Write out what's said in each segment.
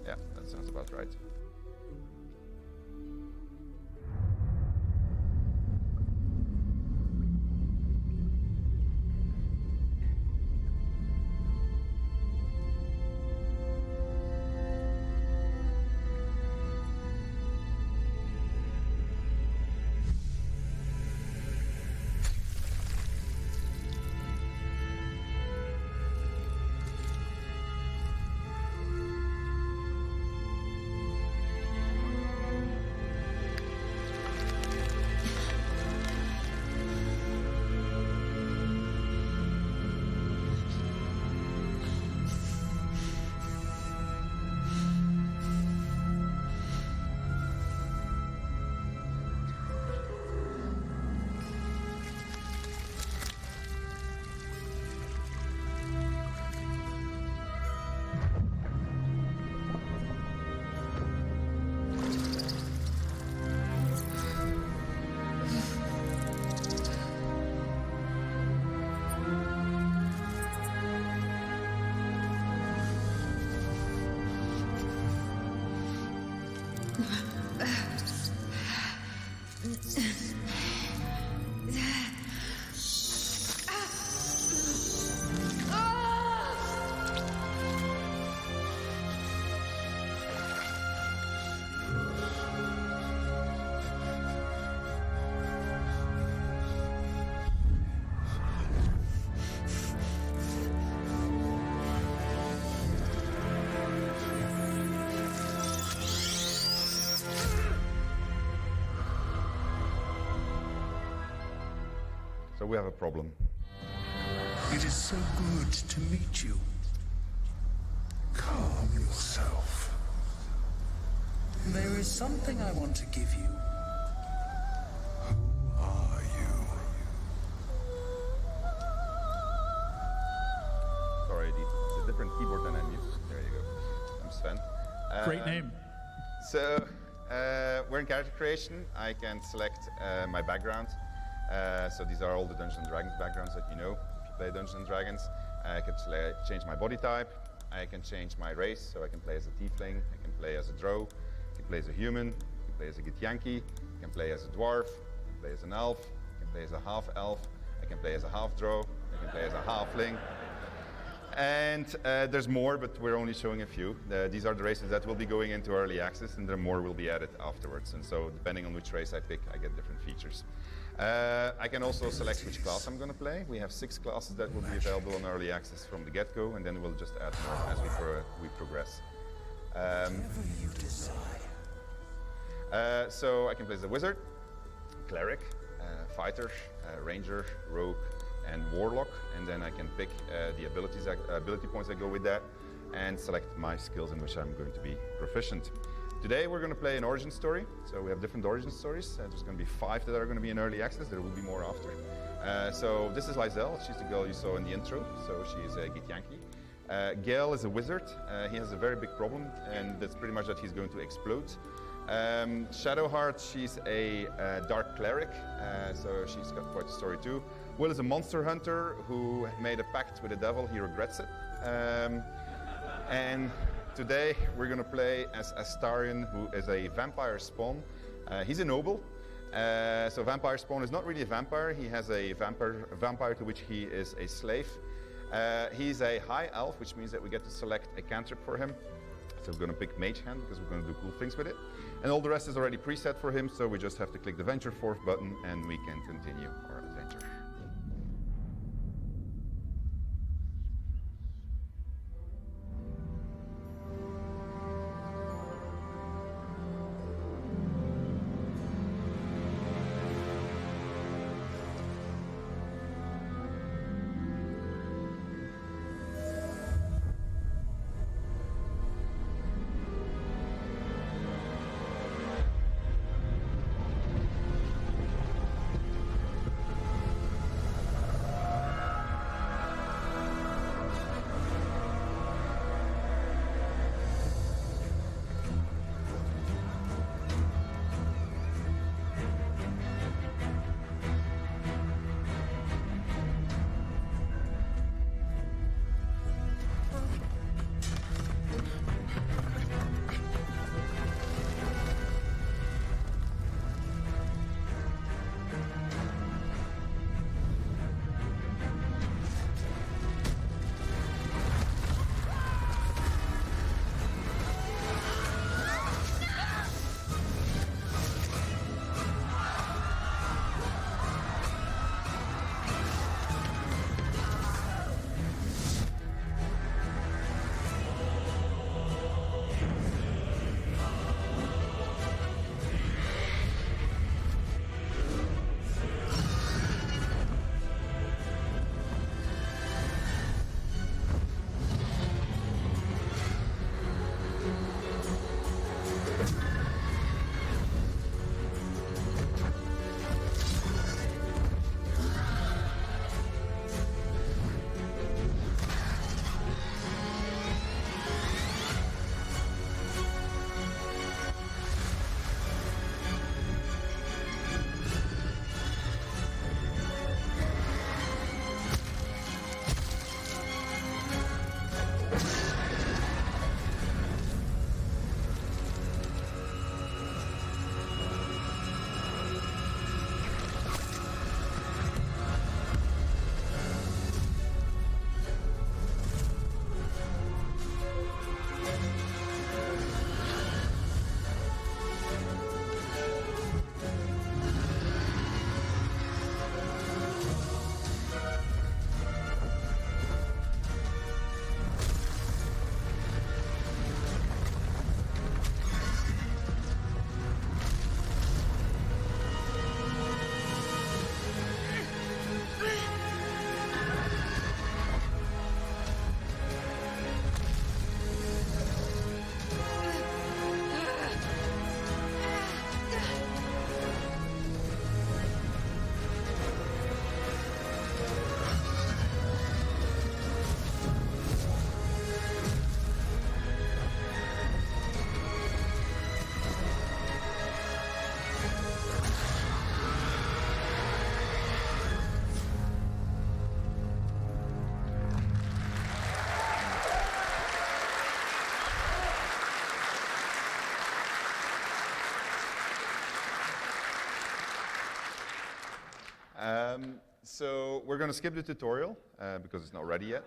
Yeah, that sounds about right. So we have a problem. It is so good to meet you. Calm yourself. There is something I want to give you. Who are you? Sorry, it's a different keyboard than I'm used to. There you go. I'm Sven. Great name. So we're in character creation. I can select my background. So these are all the Dungeons & Dragons backgrounds that you know if you play Dungeons & Dragons. I can change my body type. I can change my race, so I can play as a tiefling, I can play as a drow, I can play as a human, I can play as a githyanki, I can play as a dwarf, I can play as an elf, I can play as a half-elf, I can play as a half-drow, I can play as a halfling. And there's more, but we're only showing a few. These are the races that will be going into early access, and there more will be added afterwards. And so depending on which race I pick, I get different features. I can also select which class I'm going to play. We have 6 classes that will be available on early access from the get-go, and then we'll just add more as we progress. Whatever you decide. So I can play as a wizard, cleric, fighter, ranger, rogue, and warlock, and then I can pick the ability points that go with that, and select my skills in which I'm going to be proficient. Today we're going to play an origin story, so we have different origin stories. There's going to be 5 that are going to be in early access, there will be more after. So this is Lysel, she's the girl you saw in the intro, so she's a githyanki. Gale is a wizard, he has a very big problem, and that's pretty much that he's going to explode. Shadowheart, she's a dark cleric, so she's got quite a story too. Will is a monster hunter who made a pact with the devil, he regrets it. And today we're going to play as Astarion, who is a vampire spawn. He's a noble, so vampire spawn is not really a vampire, he has a vampire to which he is a slave. He's a high elf, which means that we get to select a cantrip for him. So we're going to pick Mage Hand because we're going to do cool things with it. And all the rest is already preset for him, so we just have to click the Venture Forth button and we can continue our adventure. So we're going to skip the tutorial because it's not ready yet.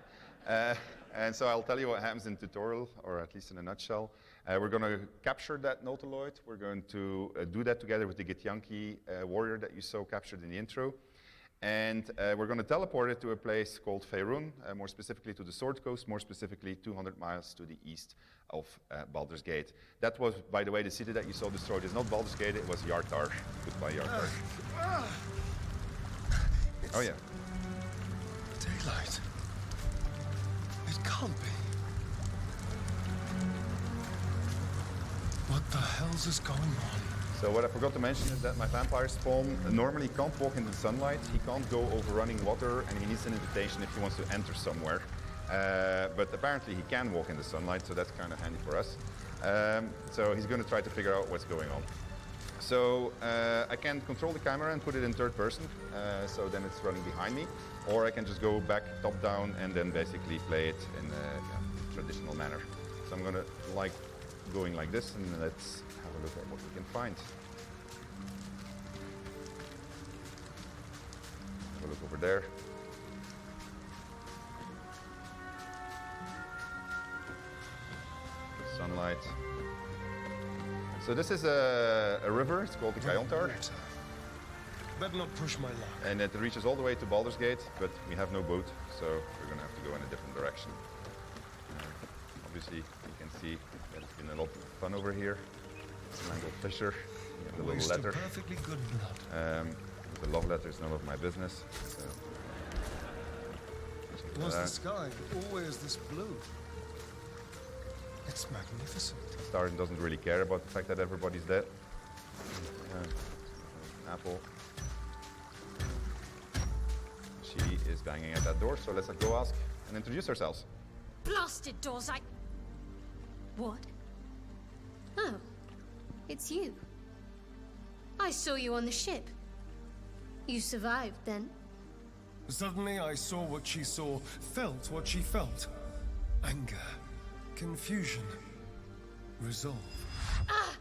And so I'll tell you what happens in tutorial, or at least in a nutshell. We're going to capture that Nautiloid. We're going to do that together with the Githyanki warrior that you saw captured in the intro. And we're going to teleport it to a place called Faerun, more specifically to the Sword Coast, more specifically 200 miles to the east of Baldur's Gate. That was, by the way, the city that you saw destroyed. It's not Baldur's Gate, it was Yartar. Goodbye, Yartar. Oh, yeah. Daylight. It can't be. What the hell's is going on? So what I forgot to mention is that my vampire spawn normally can't walk in the sunlight. He can't go over running water, and he needs an invitation if he wants to enter somewhere. But apparently he can walk in the sunlight, so that's kind of handy for us. So he's going to try to figure out what's going on. So I can control the camera and put it in third person, so then it's running behind me. Or I can just go back top down and then basically play it in a traditional manner. So I'm going to going like this, and let's have a look at what we can find. Have a look over there. Sunlight. So this is a river, it's called the Kayontar. Better not push my luck. And it reaches all the way to Baldur's Gate, but we have no boat, so we're going to have to go in a different direction. Obviously, you can see that it's been a lot of fun over here. Mangled Fisher, the little letter. Perfectly good blood. The love letter is none of my business. So. Was the sky always this blue? It's magnificent. Starin doesn't really care about the fact that everybody's dead. Apple. She is banging at that door, so let's go ask and introduce ourselves. Blasted doors, What? Oh, it's you. I saw you on the ship. You survived, then? Suddenly I saw what she saw, felt what she felt. Anger, confusion, resolve. Ah!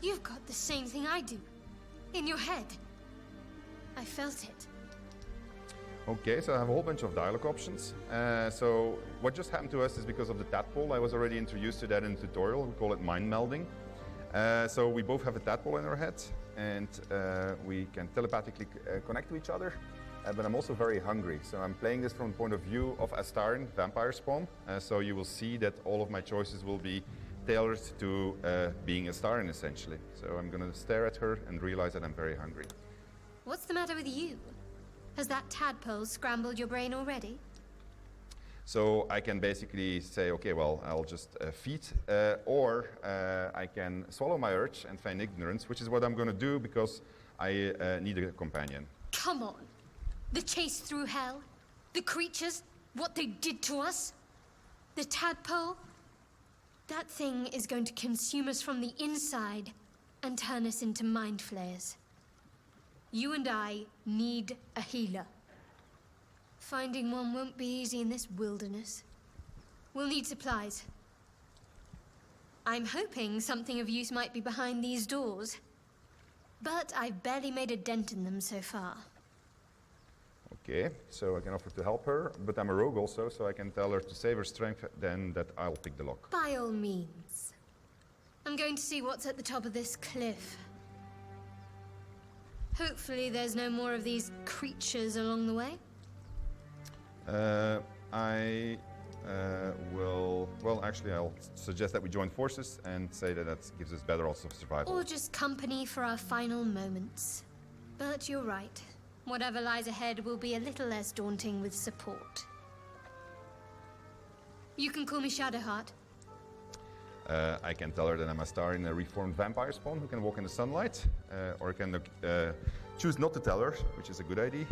You've got the same thing I do. In your head. I felt it. Okay, so I have a whole bunch of dialogue options. So what just happened to us is because of the tadpole. I was already introduced to that in the tutorial. We call it Mind-Melding. So we both have a tadpole in our heads, and we can telepathically connect to each other. But I'm also very hungry. So I'm playing this from the point of view of Astarion, vampire spawn. So you will see that all of my choices will be tailored to being Astarion, essentially. So I'm going to stare at her and realize that I'm very hungry. What's the matter with you? Has that tadpole scrambled your brain already? So I can basically say, okay, well, I'll just feed, or I can swallow my urge and feign ignorance, which is what I'm going to do because I need a companion. Come on. The chase through hell, the creatures, what they did to us, the tadpole. That thing is going to consume us from the inside and turn us into mind flayers. You and I need a healer. Finding one won't be easy in this wilderness. We'll need supplies. I'm hoping something of use might be behind these doors, but I've barely made a dent in them so far. Okay, so I can offer to help her, but I'm a rogue also, so I can tell her to save her strength, then that I'll pick the lock. By all means. I'm going to see what's at the top of this cliff. Hopefully there's no more of these creatures along the way. I will... Well, actually, I'll suggest that we join forces and say that that gives us better odds of survival. Or just company for our final moments. But you're right. Whatever lies ahead will be a little less daunting with support. You can call me Shadowheart. I can tell her that I'm a star in a reformed vampire spawn who can walk in the sunlight, or I can choose not to tell her, which is a good idea.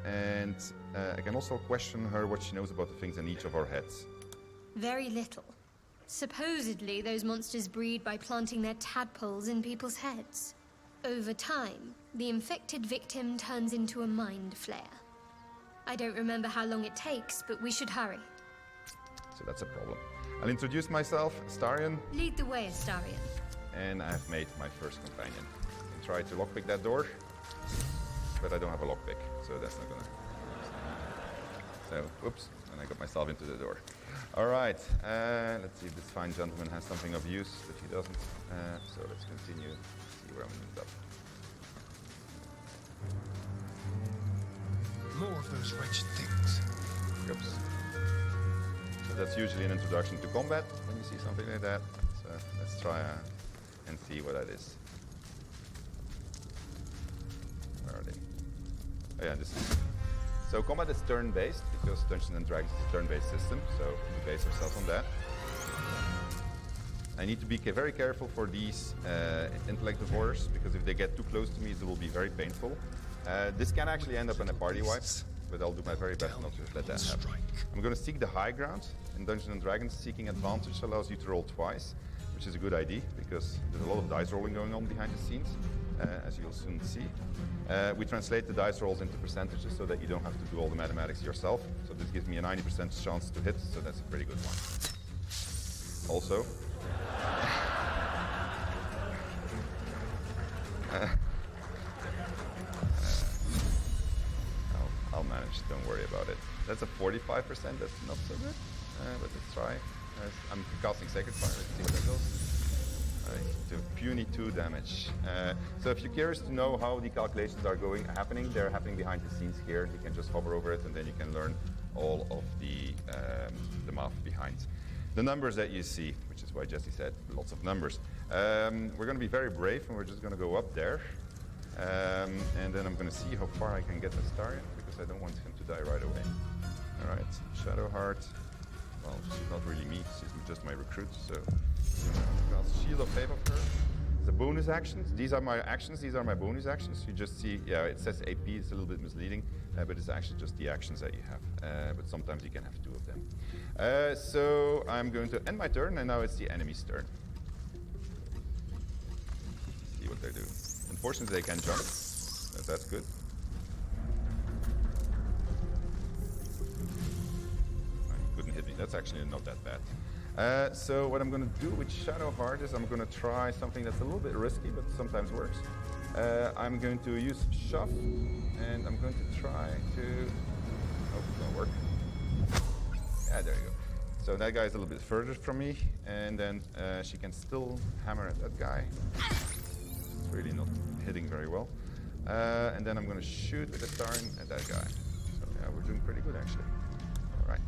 And I can also question her what she knows about the things in each of our heads. Very little. Supposedly, those monsters breed by planting their tadpoles in people's heads. Over time, the infected victim turns into a mind flayer. I don't remember how long it takes, but we should hurry. So that's a problem. I'll introduce myself, Astarion. Lead the way, Astarion. And I've made my first companion. try to lockpick that door, but I don't have a lockpick, so that's not gonna. So, whoops, and I got myself into the door. All right, let's see if this fine gentleman has something of use, but he doesn't. So let's continue, see where I'm gonna end up. More of those wretched things. Oops. So that's usually an introduction to combat when you see something like that. So let's try and see what that is. Where are they? Oh yeah, this is. So combat is turn-based because Dungeons and Dragons is a turn-based system. So we base ourselves on that. I need to be very careful for these intellect divorce because if they get too close to me, it will be very painful. This can actually end up in a party wipe, but I'll do my very best not to let that happen. I'm going to seek the high ground. In Dungeons and Dragons, seeking advantage allows you to roll twice, which is a good idea because there's a lot of dice rolling going on behind the scenes, as you'll soon see. We translate the dice rolls into percentages so that you don't have to do all the mathematics yourself. So this gives me a 90% chance to hit, so that's a pretty good one. Also, I'll manage, don't worry about it. That's a 45%, that's not so good, but let's try. I'm casting Sacred Fire, let's see what that does. To puny 2 damage. So if you're curious to know how the calculations are happening, they're happening behind the scenes here. You can just hover over it and then you can learn all of the math behind the numbers that you see, which is why Jesse said lots of numbers. We're going to be very brave and we're just going to go up there. And then I'm going to see how far I can get the Astarion because I don't want him to die right away. All right, Shadowheart. Well, she's not really me, she's just my recruit, so cast Shield of Favor for her. The bonus actions, these are my actions, these are my bonus actions. You just see, yeah, it says AP, it's a little bit misleading, but it's actually just the actions that you have. But sometimes you can have 2 of them. So I'm going to end my turn, and now it's the enemy's turn. See what they do. Unfortunately, they can jump, but that's good. Hit me. That's actually not that bad. So what I'm going to do with Shadowheart is I'm going to try something that's a little bit risky, but sometimes works. I'm going to use Shove, and I'm going to try to... Oh, it won't work. Yeah, there you go. So that guy's a little bit further from me, and then she can still hammer at that guy. It's really not hitting very well. And then I'm going to shoot with the Astarion at that guy. So yeah, we're doing pretty good actually. All right.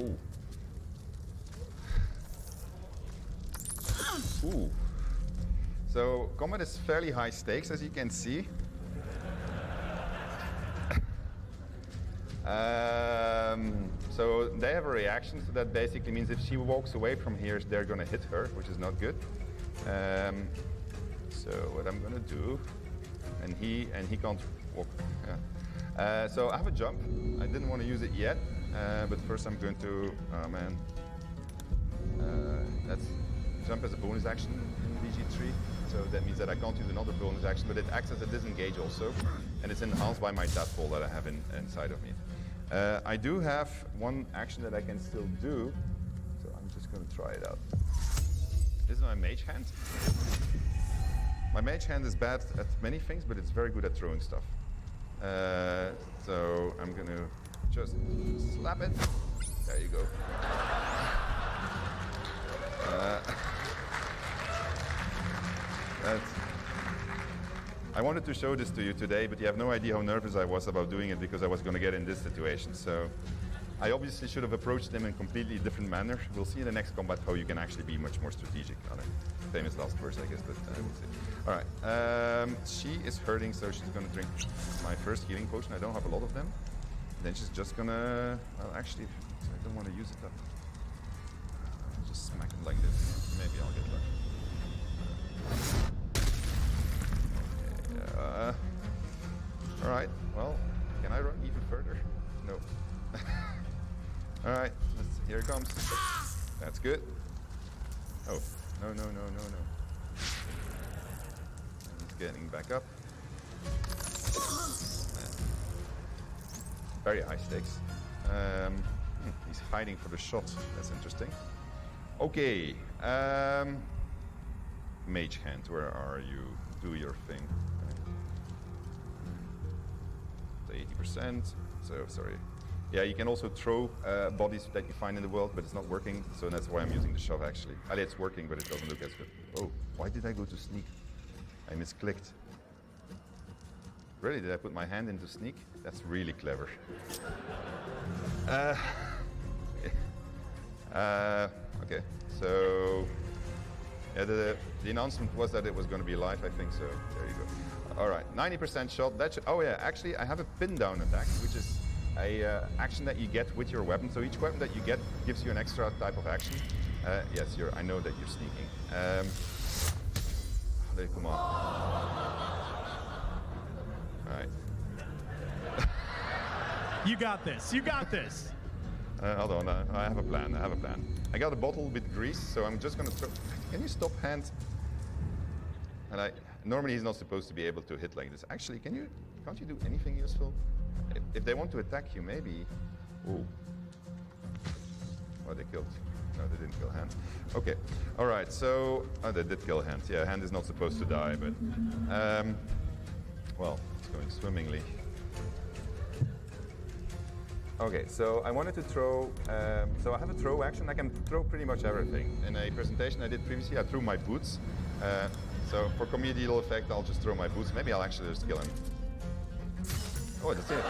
Ooh. Ooh. So combat is fairly high stakes, as you can see. So they have a reaction, so that basically means if she walks away from here, they're going to hit her, which is not good. So what I'm going to do, and he can't walk. Yeah. So I have a jump. I didn't want to use it yet. But first I'm going to, oh man, that's jump as a bonus action in VG3. So that means that I can't use another bonus action, but it acts as a disengage also. And it's enhanced by my tadpole that I have inside of me. I do have one action that I can still do. So I'm just going to try it out. This is my mage hand. My mage hand is bad at many things, but it's very good at throwing stuff. So I'm going to just slap it. There you go. I wanted to show this to you today, but you have no idea how nervous I was about doing it because I was going to get in this situation. So I obviously should have approached them in a completely different manner. We'll see in the next combat how you can actually be much more strategic. Famous last words, I guess, but we'll see. All right. She is hurting, so she's going to drink my first healing potion. I don't have a lot of them. Then she's just gonna, well actually, I don't want to use it up. I'll just smack it like this, maybe I'll get lucky. Okay, alright, well, can I run even further? No. Alright, here it comes. That's good. Oh, no. He's getting back up. Very high stakes. He's hiding for the shot. That's interesting. Okay. Mage hand, where are you? Do your thing. So 80%. So sorry. Yeah, you can also throw bodies that you find in the world, but it's not working. So that's why I'm using the shove actually. It's working, but it doesn't look as good. Oh, why did I go to sneak? I misclicked. Really? Did I put my hand into sneak? That's really clever. Okay, so yeah, the announcement was that it was going to be live, I think, so there you go. All right, 90% shot. That should, oh yeah, actually I have a pin down attack, which is a action that you get with your weapon. So each weapon that you get gives you an extra type of action. Yes, I know that you're sneaking. Come on. All right. You got this. You got this. Hold on. I have a plan. I got a bottle with grease, so I'm just going to throw. Can you stop hand? And normally he's not supposed to be able to hit like this. Actually, can't you do anything useful? If they want to attack you, maybe. Oh. Oh, they killed. No, they didn't kill hand. Okay. All right. So they did kill hand. Yeah, hand is not supposed to die, but well, it's going swimmingly. Okay, so I wanted to throw, so I have a throw action. I can throw pretty much everything. In a presentation I did previously, I threw my boots. So for comedial effect, I'll just throw my boots. Maybe I'll actually just kill him. Oh, that's it.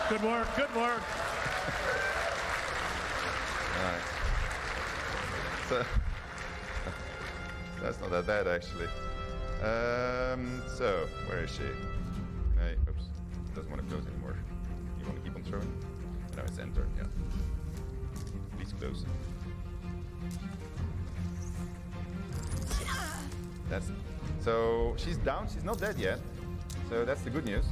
Good work, good work. All right. So, that's not that bad, actually. So, where is she? Hey, oops, doesn't want to close anymore. You want to keep on throwing? No, it's enter, yeah. Please close. So she's down, she's not dead yet. So that's the good news.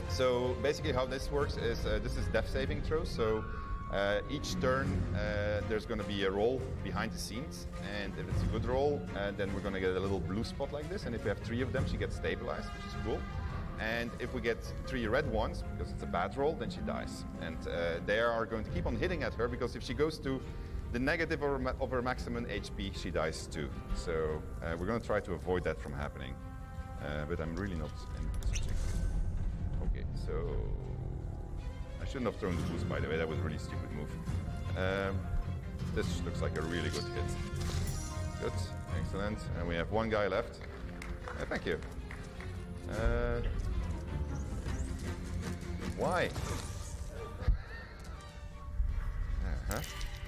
So basically how this works is, this is death saving throws. So each turn there's going to be a roll behind the scenes. And if it's a good roll, then we're going to get a little blue spot like this. And if we have 3 of them, she gets stabilized, which is cool. And if we get 3 red ones, because it's a bad roll, then she dies. And they are going to keep on hitting at her, because if she goes to the negative of her maximum HP, she dies too. So we're going to try to avoid that from happening. But I'm really not interested. Okay, so I shouldn't have thrown the boost, by the way. That was a really stupid move. This looks like a really good hit. Good, excellent. And we have 1 guy left. Thank you. Why?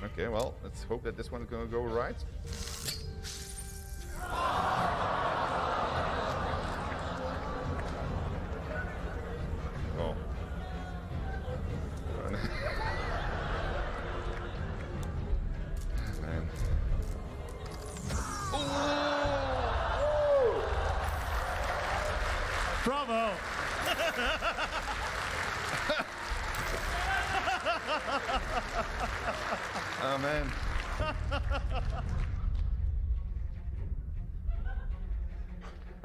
Okay, well, let's hope that this one's gonna go right. Oh. Man. Oh! Bravo. Oh man.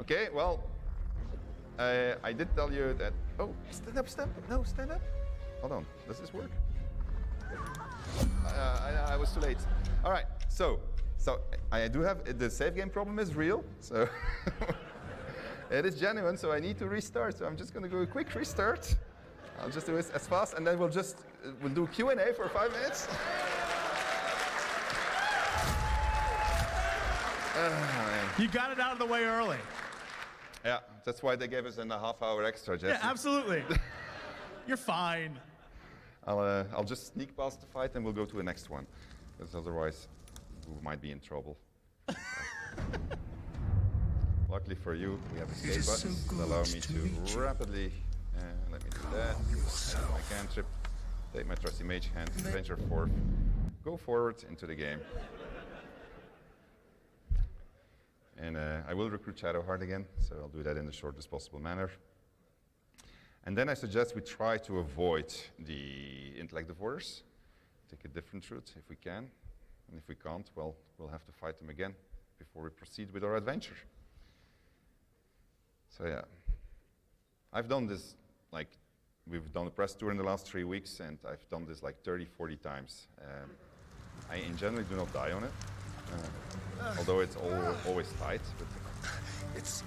Okay, well, I did tell you that. Oh, stand up, stand up. No, stand up. Hold on, does this work? I was too late. All right, so I do have, the save game problem is real, so it is genuine, so I need to restart. So I'm just gonna do a quick restart. I'll just do it as fast, and then we'll do Q&A for 5 minutes. You got it out of the way early. Yeah, that's why they gave us a half-hour extra, Jesse. Yeah, absolutely. You're fine. I'll just sneak past the fight, and we'll go to the next one, because otherwise we might be in trouble. Luckily for you, we have escape buttons that allow me to rapidly. Let me do that. Take my cantrip. Take my trusty mage hand. Venture forth. Go forward into the game. And I will recruit Shadowheart again, so I'll do that in the shortest possible manner. And then I suggest we try to avoid the intellect divorce. Take a different route if we can. And if we can't, well, we'll have to fight them again before we proceed with our adventure. So yeah, I've done this, like, we've done a press tour in the last 3 weeks, and I've done this like 30, 40 times. I in general do not die on it, although it's always tight. But It's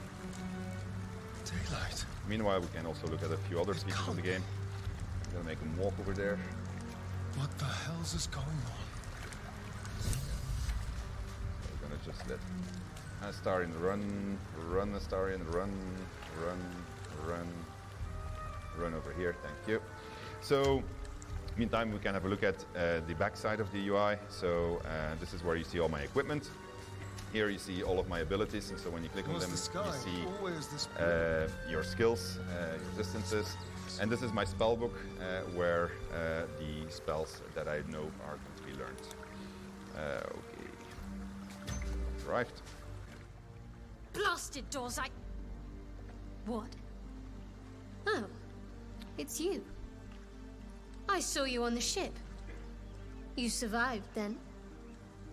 daylight. meanwhile, we can also look at a few other pieces of the game. I'm gonna make him walk over there. What the hell's is going on? We're gonna just let Astarion run Astarion, run over here, thank you. So, meantime, we can have a look at the back side of the UI. So, this is where you see all my equipment. Here you see all of my abilities, and so when you click on Was them, the sky you see always this blue? your skills, your distances. And this is my spell book, where the spells that I know are going to be learned. Okay. Arrived. Blasted doors, What? Oh, it's you. I saw you on the ship. You survived, then?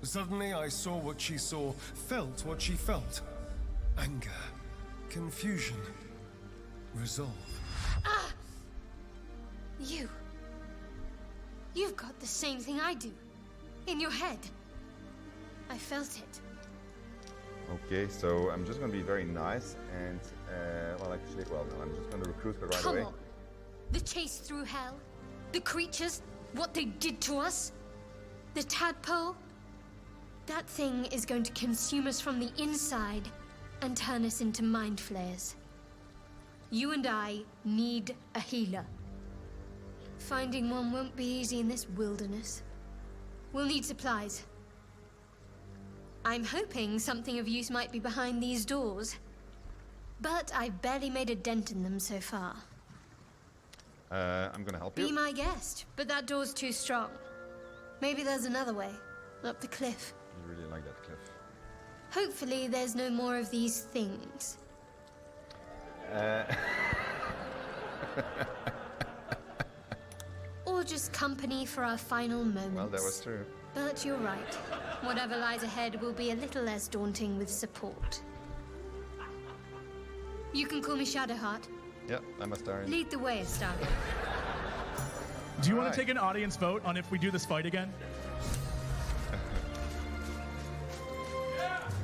Suddenly I saw what she saw, felt what she felt. Anger, confusion, resolve. Ah! You've got the same thing I do. In your head. I felt it. Okay, so I'm just going to be very nice and, no, I'm just going to recruit her right Come away. on. The chase through hell. The creatures. What they did to us. The tadpole. That thing is going to consume us from the inside and turn us into mind flayers. You and I need a healer. Finding one won't be easy in this wilderness. We'll need supplies. I'm hoping something of use might be behind these doors. But I've barely made a dent in them so far. I'm going to help you. Be my guest, but that door's too strong. Maybe there's another way, up the cliff. You really like that cliff. Hopefully there's no more of these things. Or just company for our final moments. Well, that was true. But you're right. Whatever lies ahead will be a little less daunting with support. You can call me Shadowheart. Yep, I'm Astarion. Lead the way, Astarion. Do you want Alright. to take an audience vote on if we do this fight again?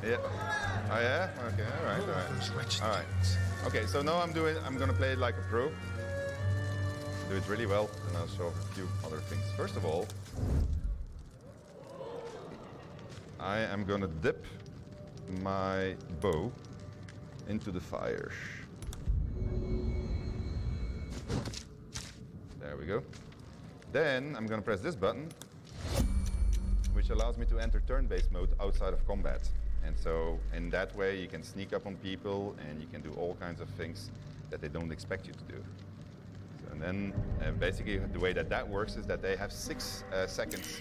Yeah. Oh yeah? Okay, alright. Alright. Okay, so now I'm gonna play it like a pro. Do it really well, and I'll show a few other things. First of all, I am gonna dip my bow into the fire. There we go. Then I'm gonna press this button, which allows me to enter turn-based mode outside of combat. And so in that way you can sneak up on people and you can do all kinds of things that they don't expect you to do. So, and then basically the way that works is that they have 6 seconds.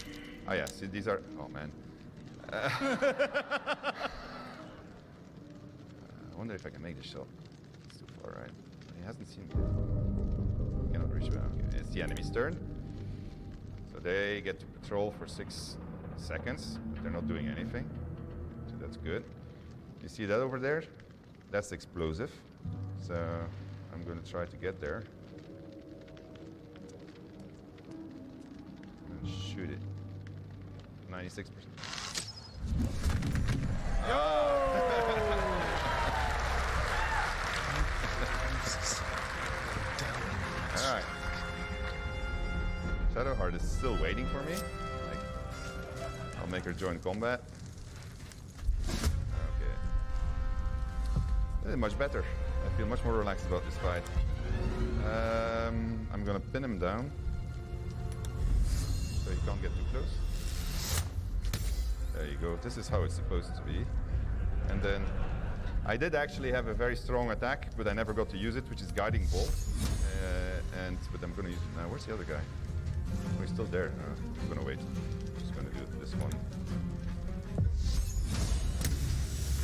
Oh yeah, see these are, oh man. I wonder if I can make this shot. It's too far, right? He hasn't seen me. Cannot reach me. Okay, it's the enemy's turn. So they get to patrol for 6 seconds. They're not doing anything. So that's good. You see that over there? That's explosive. So I'm going to try to get there. And shoot it. 96%. Alright. Shadowheart is still waiting for me. I'll make her join combat. Okay. This is much better. I feel much more relaxed about this fight. I'm gonna pin him down. So he can't get too close. There you go. This is how it's supposed to be. And then I did actually have a very strong attack, but I never got to use it, which is Guiding Bolt. But I'm going to use it now. Where's the other guy? Oh, he's still there. I'm going to wait. I'm just going to do this one.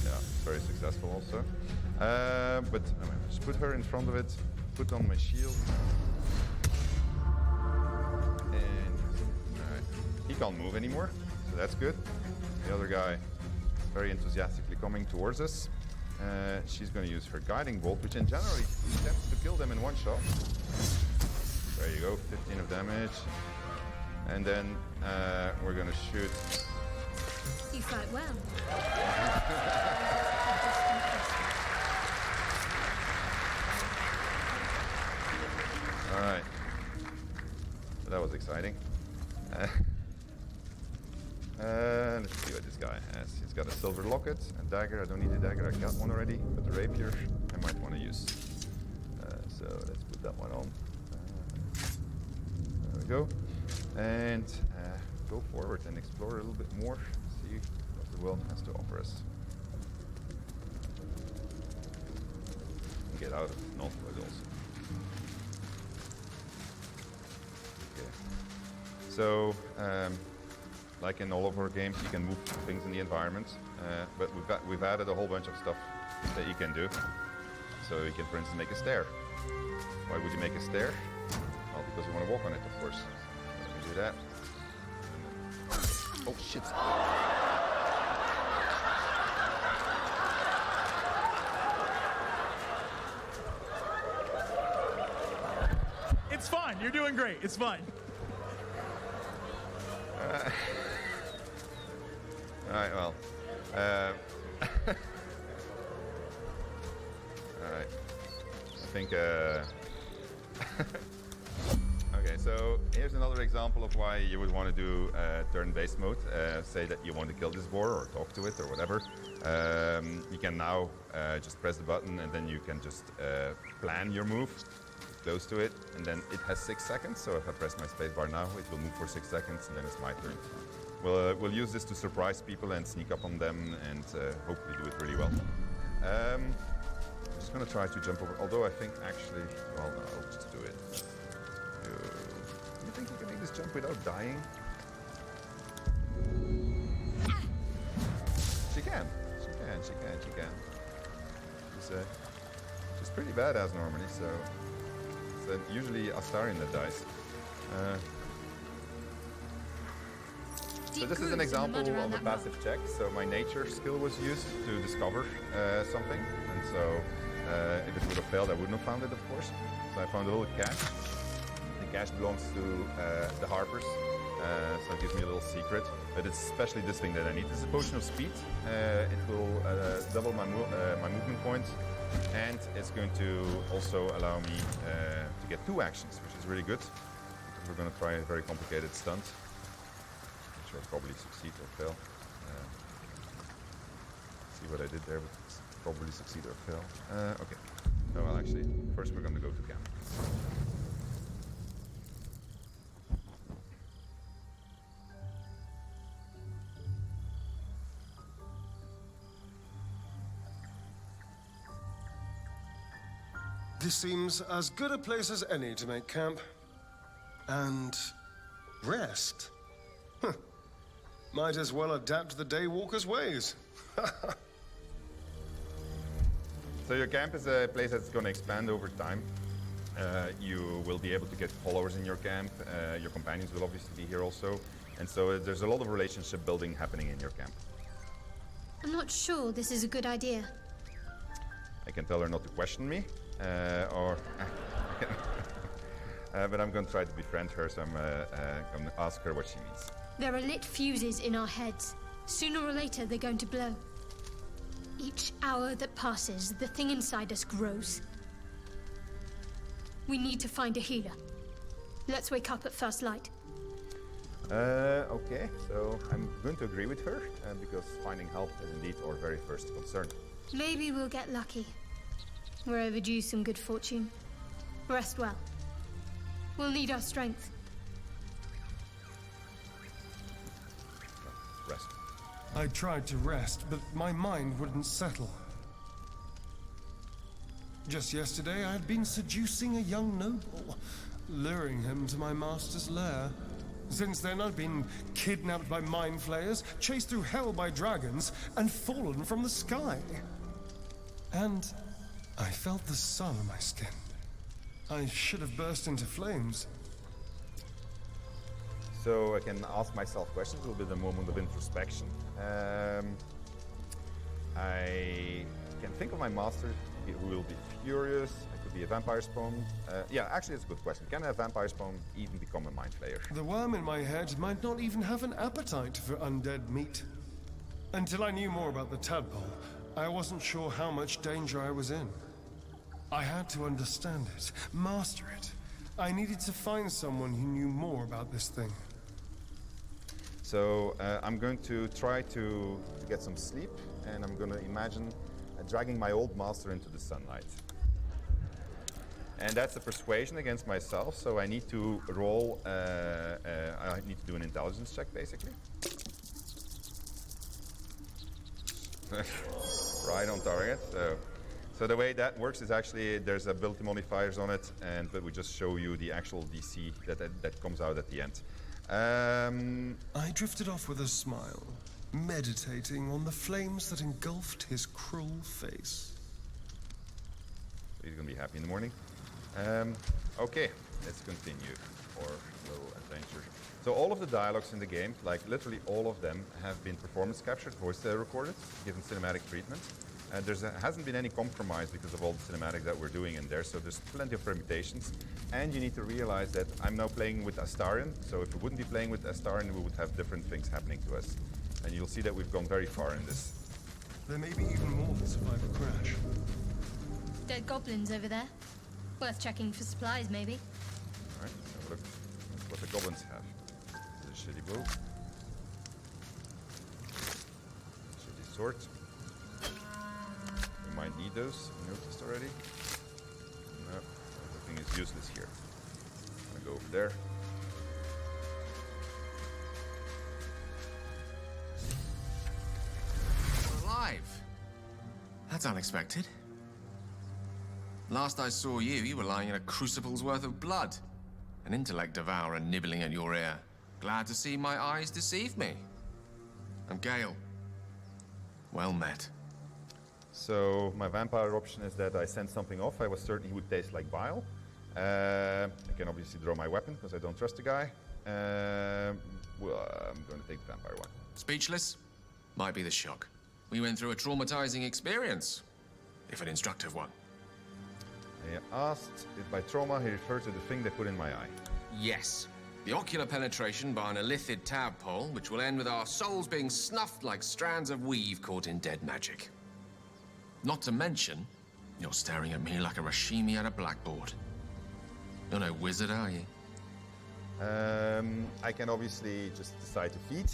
Yeah, very successful also. But I'm going to just put her in front of it, put on my shield. And alright. He can't move anymore, so that's good. The other guy is very enthusiastically coming towards us. She's going to use her Guiding Bolt, which in general tends to kill them in one shot. There you go, 15 of damage. and then we're gonna shoot. You fight well. All right. So that was exciting. Let's see what this guy has. He's got a silver locket, a dagger. I don't need a dagger. I got one already. But the rapier, I might want to use. So let's put that one on. There we go. And go forward and explore a little bit more. See what the world has to offer us. And get out of Northwood also. Okay. So, like in all of our games, you can move things in the environment, but we've added a whole bunch of stuff that you can do. So you can, for instance, make a stair. Why would you make a stair? Well, because you want to walk on it, of course. Let me do that. Oh shit! It's fine. You're doing great. It's fine. All right, well. All right. I think. Okay, so here's another example of why you would want to do turn-based mode. Say that you want to kill this boar or talk to it or whatever. You can now just press the button and then you can just plan your move close to it, and then it has 6 seconds. So if I press my spacebar now, it will move for 6 seconds, and then it's my turn. We'll use this to surprise people and sneak up on them, and hopefully do it really well. I'm just gonna try to jump over. Although I think actually, well, no, I'll just do it. You think you can make this jump without dying? She can. She can. She can. She can. She's pretty badass normally, so. Usually Astarion that dies. So this is an example of a passive check. So my nature skill was used to discover something, and so if it would have failed, I wouldn't have found it, of course. So I found a little cache. The cache belongs to the Harpers, so it gives me a little secret. But it's especially this thing that I need. This is a potion of speed. It will double my movement points. And it's going to also allow me to get 2 actions, which is really good. Because we're going to try a very complicated stunt, which I'll probably succeed or fail. See what I did there, but probably succeed or fail. Okay. No, well, actually, first we're going to go to camp. This seems as good a place as any to make camp. And rest. Huh. Might as well adapt to the Daywalker's ways. So your camp is a place that's going to expand over time. You will be able to get followers in your camp. Your companions will obviously be here also. And so there's a lot of relationship building happening in your camp. I'm not sure this is a good idea. I can tell her not to question me. But I'm going to try to befriend her, so I'm going to ask her what she means. There are lit fuses in our heads. Sooner or later, they're going to blow. Each hour that passes, the thing inside us grows. We need to find a healer. Let's wake up at first light. Okay, so I'm going to agree with her, because finding help is indeed our very first concern. Maybe we'll get lucky. We're overdue some good fortune. Rest well. We'll need our strength. Rest. I tried to rest, but my mind wouldn't settle. Just yesterday, I had been seducing a young noble, luring him to my master's lair. Since then, I've been kidnapped by mind flayers, chased through hell by dragons, and fallen from the sky. And I felt the sun on my skin. I should have burst into flames. So I can ask myself questions, a little bit of a moment of introspection. I can think of my master, who will be furious. I could be a vampire spawn. Yeah, actually, it's a good question. Can a vampire spawn even become a mind flayer? The worm in my head might not even have an appetite for undead meat. Until I knew more about the tadpole, I wasn't sure how much danger I was in. I had to understand it, master it. I needed to find someone who knew more about this thing. So I'm going to try to get some sleep, and I'm going to imagine dragging my old master into the sunlight. And that's a persuasion against myself, so I need to roll, I need to do an intelligence check, basically. Right on target. So the way that works is actually there's ability modifiers on it, but we just show you the actual DC that comes out at the end. I drifted off with a smile, meditating on the flames that engulfed his cruel face. He's gonna be happy in the morning. Okay, let's continue our little adventure. So all of the dialogues in the game, like literally all of them, have been performance captured, voice recorded, given cinematic treatment. There hasn't been any compromise because of all the cinematic that we're doing in there, so there's plenty of permutations. And you need to realize that I'm now playing with Astarion, so if we wouldn't be playing with Astarion, we would have different things happening to us. And you'll see that we've gone very far in this. There may be even more that survive a crash. Dead goblins over there. Worth checking for supplies, maybe. Alright, let's have a look at what the goblins have. This is a shitty bow. Shitty sword. We might need those, you noticed already. No, everything is useless here. I'm gonna go over there. You're alive. That's unexpected. Last I saw you, you were lying in a crucible's worth of blood. An intellect devourer nibbling at your ear. Glad to see my eyes deceive me. I'm Gale. Well met. So my vampire option is that I send something off. I was certain he would taste like bile. I can obviously draw my weapon because I don't trust the guy. Well, I'm going to take the vampire one. Speechless? Might be the shock. We went through a traumatizing experience, if an instructive one. He asked if by trauma he referred to the thing they put in my eye. Yes. The ocular penetration by an illithid tadpole, which will end with our souls being snuffed like strands of weave caught in dead magic. Not to mention, you're staring at me like a Rashimi at a blackboard. You're no wizard, are you? I can obviously just decide to feed.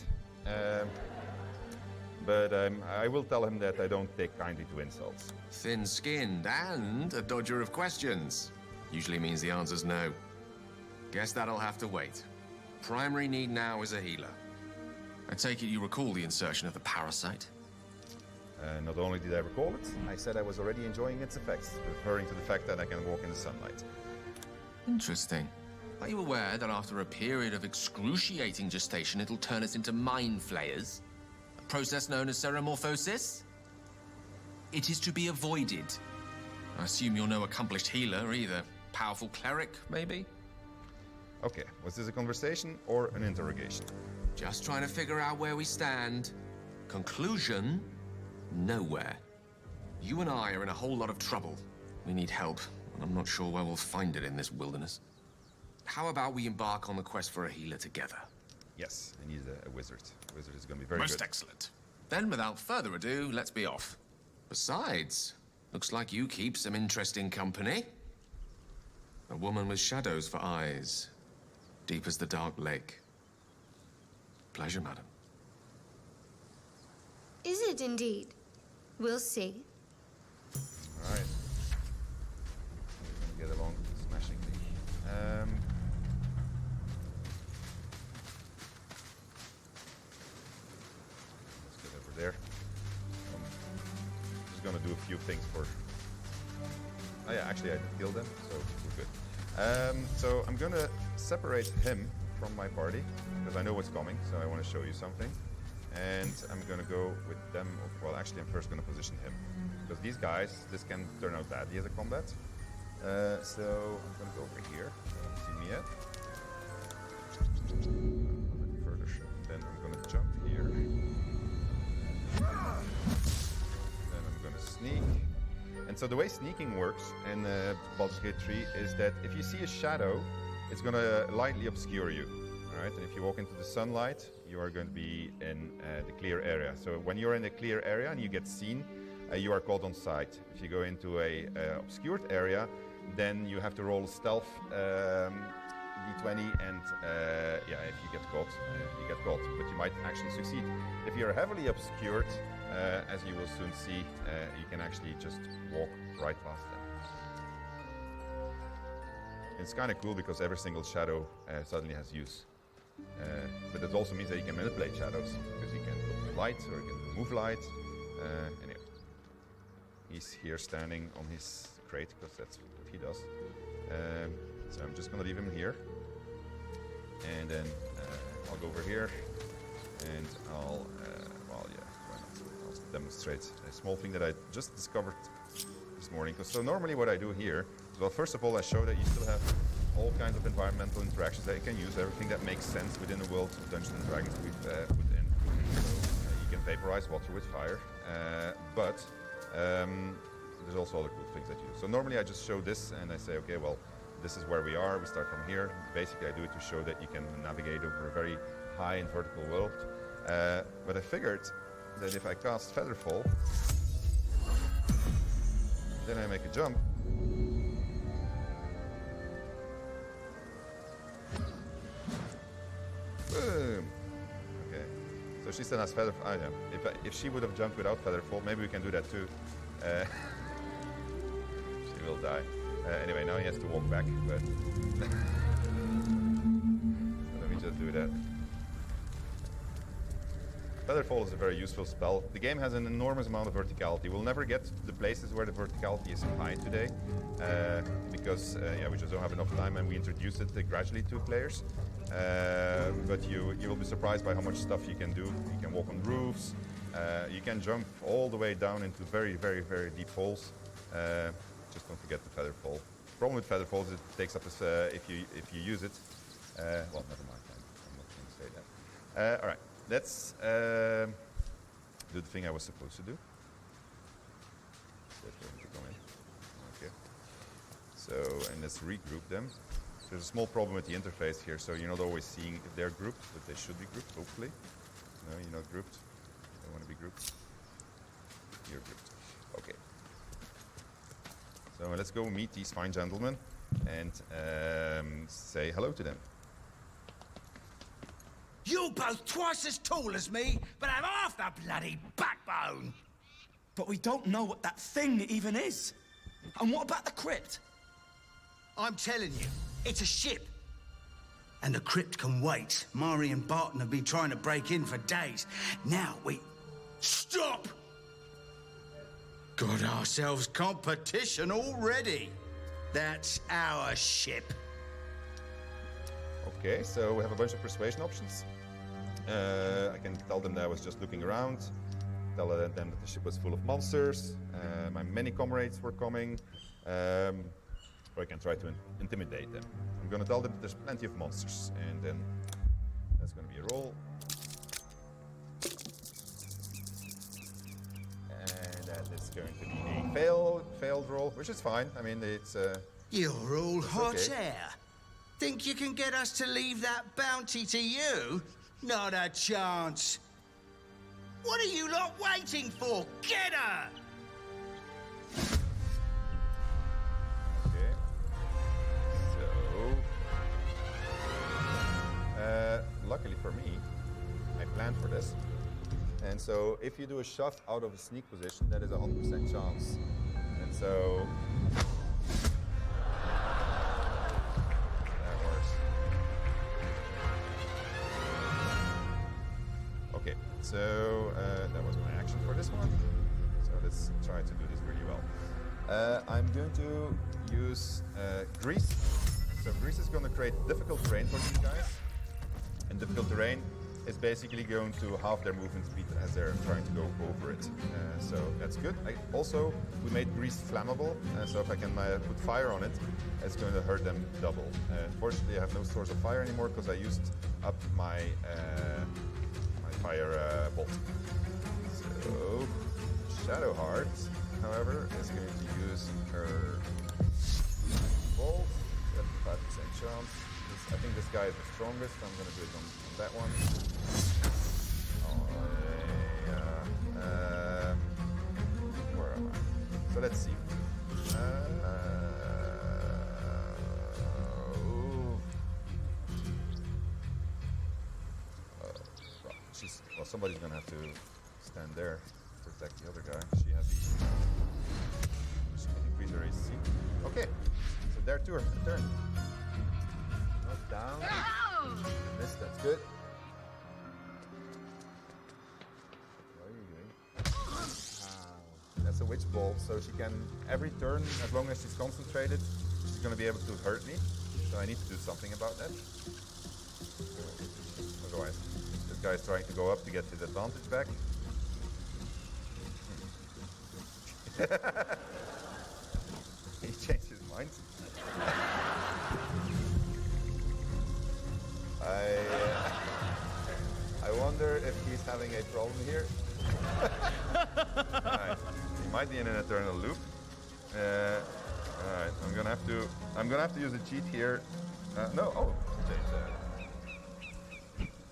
But I will tell him that I don't take kindly to insults. Thin-skinned and a dodger of questions. Usually means the answer's no. Guess that'll have to wait. Primary need now is a healer. I take it you recall the insertion of the parasite? Not only did I recall it, I said I was already enjoying its effects, referring to the fact that I can walk in the sunlight. Interesting. Are you aware that after a period of excruciating gestation, it'll turn us into mind flayers? A process known as ceremorphosis? It is to be avoided. I assume you're no accomplished healer either. Powerful cleric, maybe? Okay, was this a conversation or an interrogation? Just trying to figure out where we stand. Conclusion? Nowhere. You and I are in a whole lot of trouble. We need help, and I'm not sure where we'll find it in this wilderness. How about we embark on the quest for a healer together? Yes, I need a wizard. A wizard is going to be very Most good. excellent. Then, without further ado, let's be off. Besides, looks like you keep some interesting company. A woman with shadows for eyes, deep as the dark lake. Pleasure, madam. Is it indeed? We'll see. All right. We're going to get along smashingly. Let's get over there. Just going to do a few things for... Oh yeah, actually I did kill them, so we're good. So I'm going to separate him from my party, because I know what's coming, so I want to show you something. And I'm going to go with them. Well, actually, I'm first going to position him. Because these guys, this can turn out badly as a combat. So I'm going to go over here. See me yet? Further shot. Then I'm going to jump here. Then I'm going to sneak. And And so the way sneaking works in Baldur's Gate 3 is that if you see a shadow, it's going to lightly obscure you. All right, and if you walk into the sunlight, you are going to be in the clear area. So when you're in a clear area and you get seen, you are caught on sight. If you go into a obscured area, then you have to roll stealth d20, and yeah, if you get caught, you get caught. But you might actually succeed. If you're heavily obscured, as you will soon see, you can actually just walk right past them. It's kind of cool because every single shadow suddenly has use. But it also means that you can manipulate shadows, because you can put light or you can remove light. Anyway, he's here standing on his crate because that's what he does. So I'm just gonna leave him here, and then I'll go over here, and I'll well, yeah, why not? I'll demonstrate a small thing that I just discovered this morning. So normally what I do here is, well, first of all, I show that you still have all kinds of environmental interactions that you can use, everything that makes sense within the world of Dungeons and Dragons we've put in. So you can vaporize water with fire, but there's also other cool things that you do. So normally I just show this and I say, okay, well, this is where we are, we start from here. Basically I do it to show that you can navigate over a very high and vertical world. But I figured that if I cast Featherfall, then I make a jump, boom. Okay, so she still has Featherfall. I know. If she would have jumped without Featherfall, maybe we can do that too. She will die. Anyway, now he has to walk back, but let me just do that. Featherfall is a very useful spell. The game has an enormous amount of verticality. We'll never get to the places where the verticality is high today, because yeah, we just don't have enough time, and we introduce it gradually to players. But you will be surprised by how much stuff you can do. You can walk on roofs. You can jump all the way down into very, very, very deep holes. Just don't forget the Featherfall. The problem with Featherfall is it takes up if you use it. Well, never mind. I'm not going to say that. All right, let's do the thing I was supposed to do. That's going to go in. Okay. So, and let's regroup them. There's a small problem with the interface here, so you're not always seeing if they're grouped, but they should be grouped, hopefully. No, you're not grouped. They want to be grouped. You're grouped. Okay. So let's go meet these fine gentlemen and say hello to them. You're both twice as tall as me, but have half the bloody backbone. But we don't know what that thing even is. And what about the crypt? I'm telling you, it's a ship. And the crypt can wait. Mari and Barton have been trying to break in for days. Now we... Stop! Got ourselves competition already. That's our ship. Okay, so we have a bunch of persuasion options. I can tell them that I was just looking around, tell them that the ship was full of monsters, my many comrades were coming, or I can try to intimidate them. I'm going to tell them that there's plenty of monsters, and then that's going to be a roll. And that is going to be a failed roll, which is fine. I mean, it's... You're all hot okay. air. Think you can get us to leave that bounty to you? Not a chance. What are you lot waiting for? Get her! Okay. So... luckily for me, I planned for this. And so if you do a shove out of a sneak position, that is a 100% chance. And so... that works. Okay, so that was my action for this one. So let's try to do this really well. I'm going to use grease. So grease is going to create difficult terrain for these guys. And difficult terrain is basically going to halve their movement speed as they're trying to go over it. So that's good. We made grease flammable, so if I can put fire on it, it's going to hurt them double. Unfortunately, I have no source of fire anymore because I used up my my fire bolt. So, Shadow Heart however, is going to use her bolt. 75% chance. I think this guy is the strongest, so I'm going to do it on that one. Where am I? So let's see. Well, somebody's going to have to stand there to protect the other guy. She has the... She can increase her AC. Okay, so their turn. Not down. Missed, that's good. What are you doing? That's a witch bolt, so she can, every turn, as long as she's concentrated, she's going to be able to hurt me. So I need to do something about that. Otherwise, this guy is trying to go up to get his advantage back. He changed his mind. I wonder if he's having a problem here. Right. He might be in an eternal loop. Alright, I'm gonna have to use a cheat here. No, change that.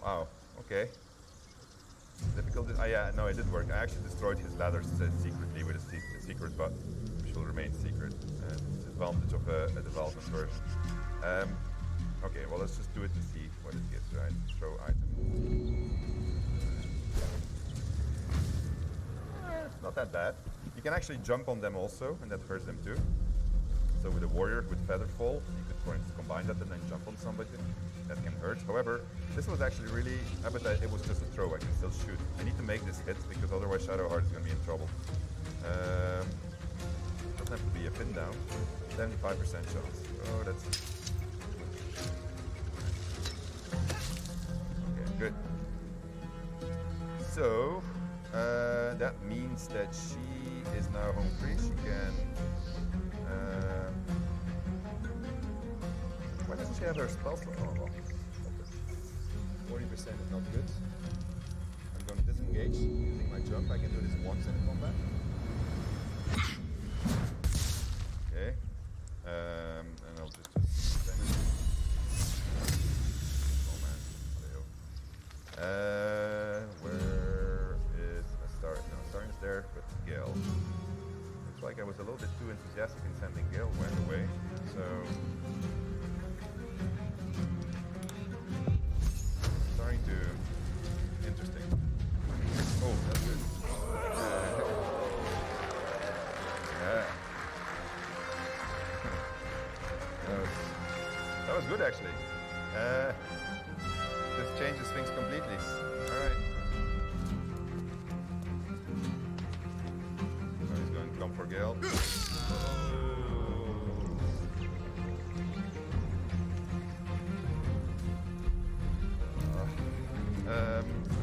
Wow, okay. Difficult. Yeah, no, it did work. I actually destroyed his ladder secretly with a secret, but which will remain secret. Advantage of a development version. Okay, well, let's just do it to see what it gives, right? Throw item. Not that bad. You can actually jump on them also, and that hurts them too. So with a warrior with feather fall, you could, for instance, combine that and then jump on somebody. That can hurt. However, this was actually really, but it was just a throw. I can still shoot. I need to make this hit because otherwise Shadowheart is going to be in trouble. Doesn't have to be a pin down. 75% chance. Oh, that's... Okay, good. So, that means that she is now home free. She can... why doesn't she have her spell slot? Oh, well. 40% is not good. I'm going to disengage using my jump. I can do this once in combat. Okay. And I'll just send it. Oh man. Where is Astarion? No, Astarion is there, but Gale. Looks like I was a little bit too enthusiastic in sending Gale right away. So... starting to... Interesting. Oh, that's good. Yeah. That was good, actually. This changes things completely. Alright. So he's going to come for Gale.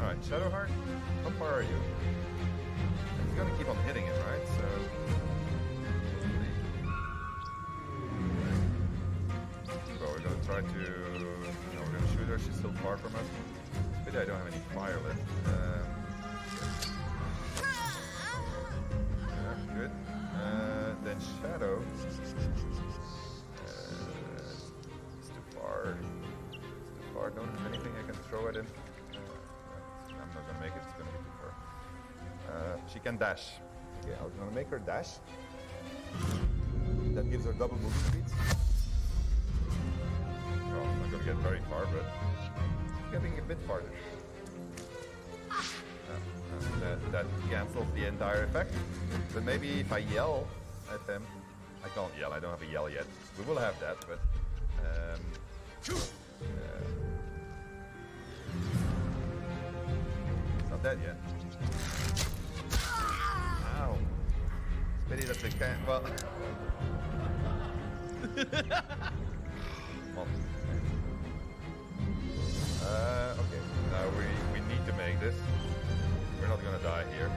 Alright, Shadowheart, how far are you? He's gonna keep on hitting it, right? So... Well, we're gonna try to... No, we're gonna shoot her, she's still far from us. Pity I don't have any fire left. Yeah, good. Then Shadow... it's too far. It's too far, don't have anything I can throw at him. I'm not gonna make it, it's gonna be too far. She can dash. Okay, I was gonna make her dash. That gives her double movement speed. Well, I'm not gonna get very far, but getting a bit farther. That cancels the entire effect. But maybe if I yell at them, I can't yell, I don't have a yell yet. We will have that, but not dead yet. Ow. It's pity that they can't. Well. Okay. Now we need to make this. We're not gonna die here.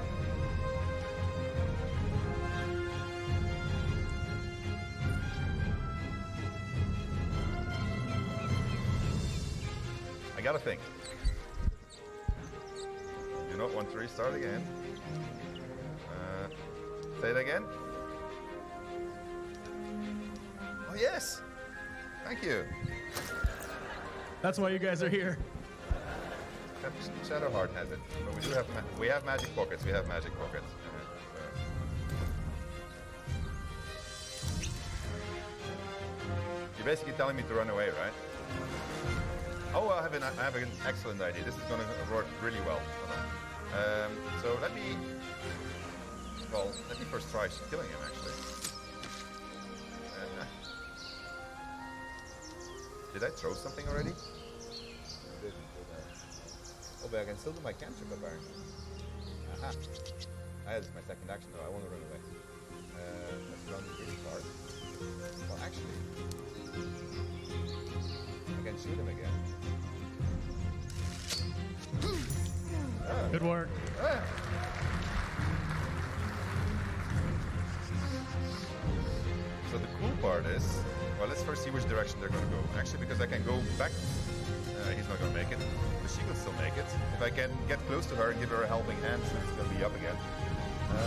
I gotta think. Do not want to restart again. Say it again. Oh yes. Thank you. That's why you guys are here. Shadowheart has it, but we have magic pockets. We have magic pockets. You're basically telling me to run away, right? Oh, I have an excellent idea. This is going to work really well. So let me first try killing him, actually. Did I throw something already? I didn't. Oh, but I can still do my cantrip, apparently. Aha. That's my second action, though. I want to run away. Let's run really far. Well, actually, I can shoot him again. Good work. So the cool part is, well, let's first see which direction they're going to go. Actually, because I can go back, he's not going to make it, but she will still make it. If I can get close to her and give her a helping hand, so it's going to be up again. Okay,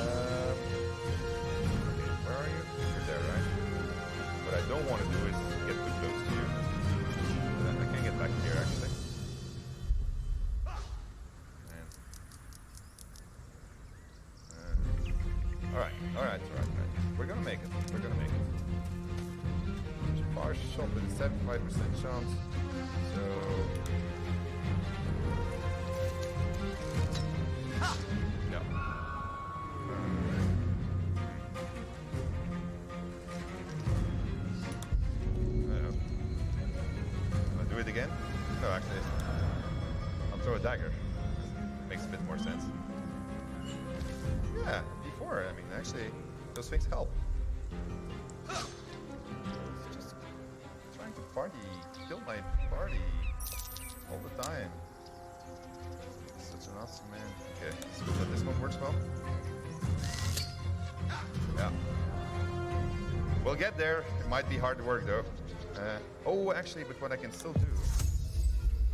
where are you? You're there, right? What I don't want to do is get too close to you. I can't get back here, actually. Alright. We're gonna make it. Bar shot with a 75% chance. So... No. I'll do it again? No, actually. I'll throw a dagger. Makes a bit more sense. Yeah, before, I mean, actually, those things help. It's just trying to kill my party all the time. Such an awesome man. Okay, so that this one works well. Yeah. We'll get there. It might be hard work though. Oh, actually, but what I can still do.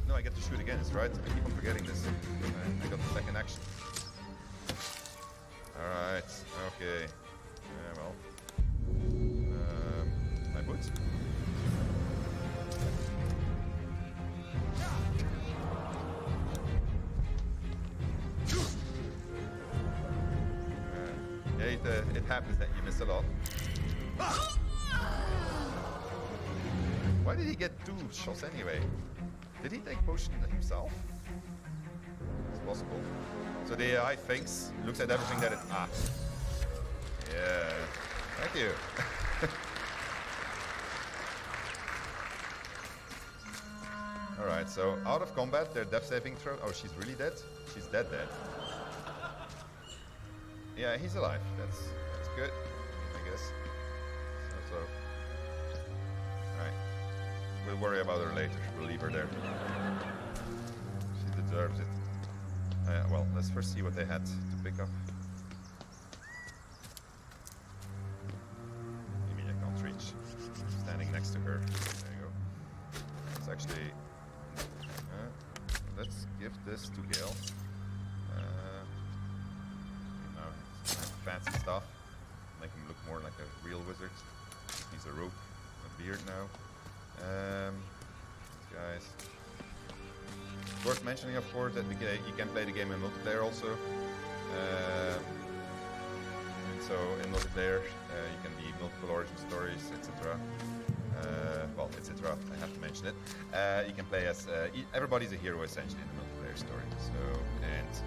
No, I get to shoot again, is right? I keep on forgetting this. I got the second action. Alright, okay. Yeah, well. My boots? Yeah, it happens that you miss a lot. Why did he get 2 shots anyway? Did he take potion himself? It's possible. So the AI thinks, looks at everything that it... Ah. Yeah. Thank you. Alright, so out of combat, their death saving throw... Oh, she's really dead? She's dead. Yeah, he's alive. That's good, I guess. So. Alright. We'll worry about her later. We'll leave her there. She deserves it. Well, let's first see what they had to pick up. You mean I can't reach? Standing next to her. There you go. Let's actually... let's give this to Gale. Fancy stuff. Make him look more like a real wizard. He's a rope, a beard now. Guys. Worth mentioning, of course, that you can play the game in multiplayer also. So in multiplayer, you can be multiple origin stories, etc. Well, etc. I have to mention it. You can play as everybody's a hero essentially in the multiplayer story. So there's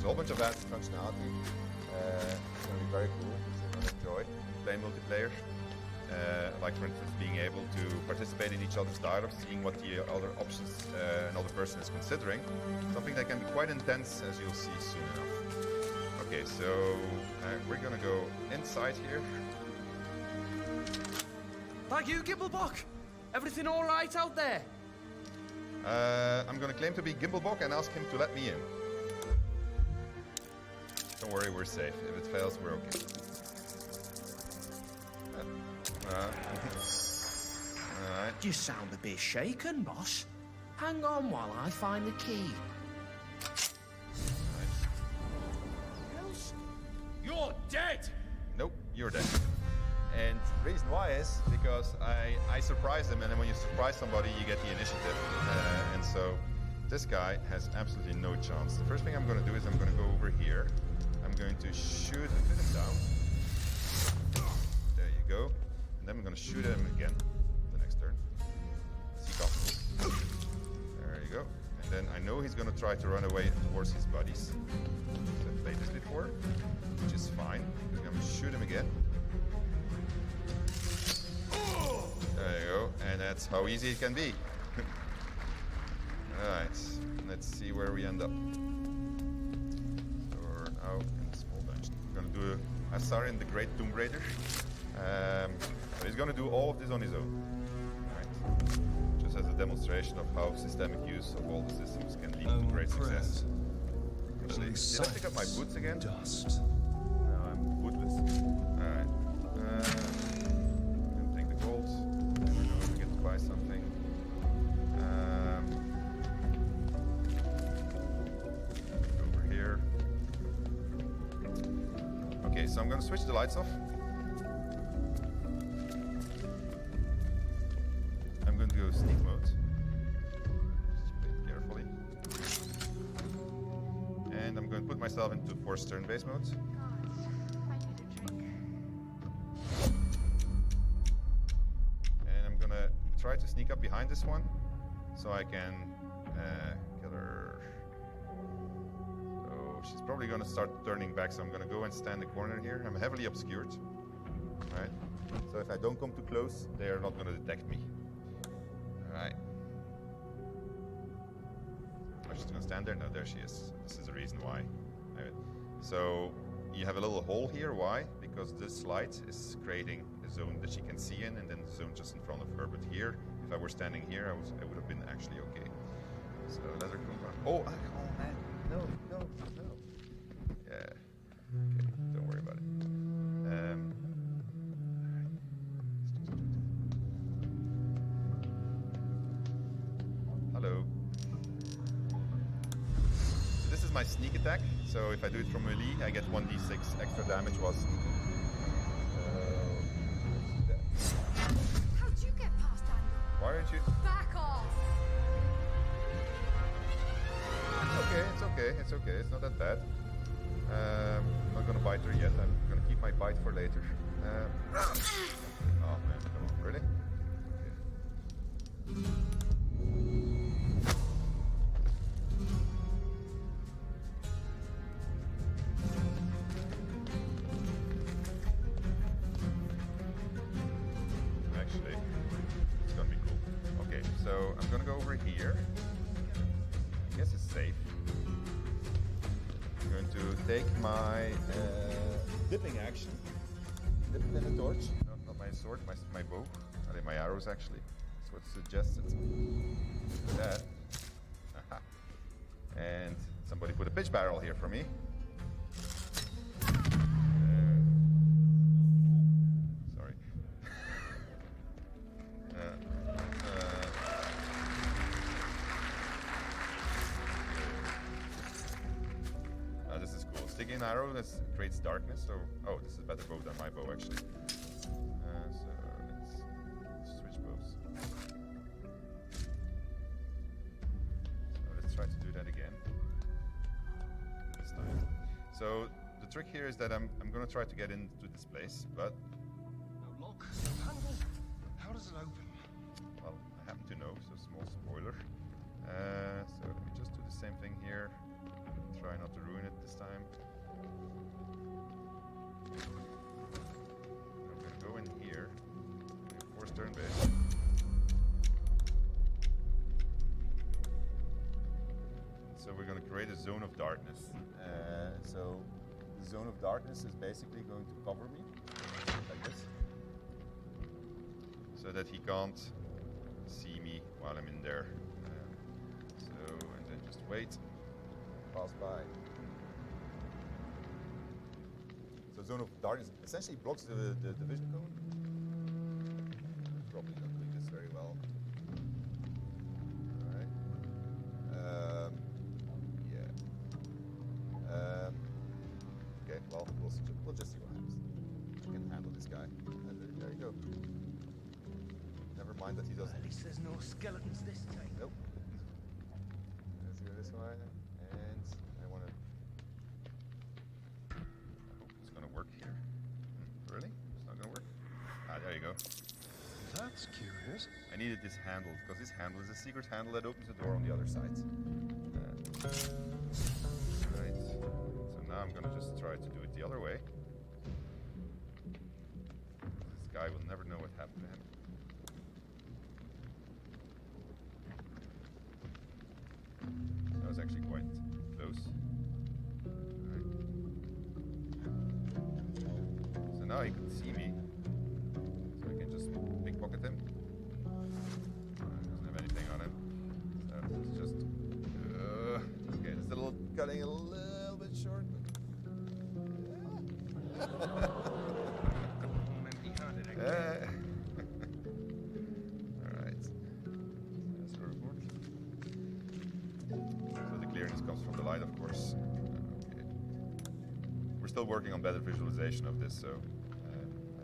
a whole bunch of that functionality. It's going to be very cool. It's going to enjoy playing multiplayer. Like for instance, being able to participate in each other's dialogue, seeing what the other options another person is considering. Something that can be quite intense, as you'll see soon enough. Okay, so we're gonna go inside here. Thank you, Gimblebock. Everything all right out there? I'm gonna claim to be Gimblebock and ask him to let me in. Don't worry, we're safe. If it fails, we're okay. Alright. You sound a bit shaken, boss. Hang on while I find the key. Nice. You're dead! you're dead. And the reason why is because I surprised him, and then when you surprise somebody, you get the initiative. And so this guy has absolutely no chance. The first thing I'm going to do is I'm going to go over here. I'm going to shoot and pin him down. There you go. And then I'm going to shoot him again the next turn. Is he comfortable? There you go. And then I know he's going to try to run away towards his buddies. So I've played this before, which is fine. I'm going to shoot him again. There you go, and that's how easy it can be. Alright, let's see where we end up. So we're now in a small dungeon. We're gonna do Asar in the Great Tomb Raider. So he's gonna do all of this on his own. Right. Just as a demonstration of how systemic use of all the systems can lead to great success. Actually, did I pick up my boots again? Dust. No, I'm bootless. Alright. Take the gold. Never know if we get to buy something. Over here. Okay, so I'm gonna switch the lights off. I'm going to go sneak mode. Just play it carefully. And I'm going to put myself into forced turn-based mode. Try to sneak up behind this one so I can kill her. So she's probably going to start turning back, so I'm going to go and stand in the corner here. I'm heavily obscured. Alright. So if I don't come too close, they are not going to detect me. Alright. I'm just going to stand there. No, there she is. This is the reason why. Alright. So you have a little hole here. Why? Because this light is creating a zone that she can see in, and then the zone just in front of her. But here, if I were standing here, I would have been actually okay. So let her come back. Oh man, no. Yeah. Okay, don't worry about it. Hello. So this is my sneak attack. So if I do it from melee, I get 1d6 extra damage while sneaking. How'd you get past Andy? Why aren't you? Back off! It's okay. It's not that bad. I'm not gonna bite her yet. I'm gonna keep my bite for later. Oh man, come on, really? Okay. Actually, it's gonna be cool. Okay, so I'm gonna go over here. I guess it's safe. I'm going to take my dipping action. Dip it in the torch. No, not my sword, my bow. My arrows, actually. That's what's suggested. That. Aha. And somebody put a pitch barrel here for me. Sorry. This is cool. Sticking an arrow that creates darkness. So, oh, this is a better bow than my bow, actually. So let's switch bows. So let's try to do that again. This time. So the trick here is that I'm going to try to get into this place, but No lock, no handle. How does it open? well, I happen to know. So small spoiler. So let me just do the same thing here. Try not to ruin it this time. I'm going to go in here. Force turn base. So we're going to create a zone of darkness. So the zone of darkness is basically going to cover me like this, so that he can't see me while I'm in there. And then just wait. Pass by. So zone of darkness essentially blocks the vision cone. Probably not doing this very well. Alright. Yeah. Okay, well, we'll just see what happens. I can mind that he doesn't. At least there's no skeletons this time. Nope. Let's go this way. And I want to... I hope it's going to work here. Really? It's not going to work? Ah, there you go. That's curious. I needed this handle, because this handle is a secret handle that opens the door on the other side. Right. So now I'm going to just try to do it the other way. This guy will never know what happened to him. That was actually quite close. Right. So now he can see me. So I can just pickpocket him. Doesn't have anything on him. So it's just... okay, it's a little cutting a little bit short, but... Alright. That's the report. So the clearness comes from the light, of course. Okay. We're still working on better visualization of this, so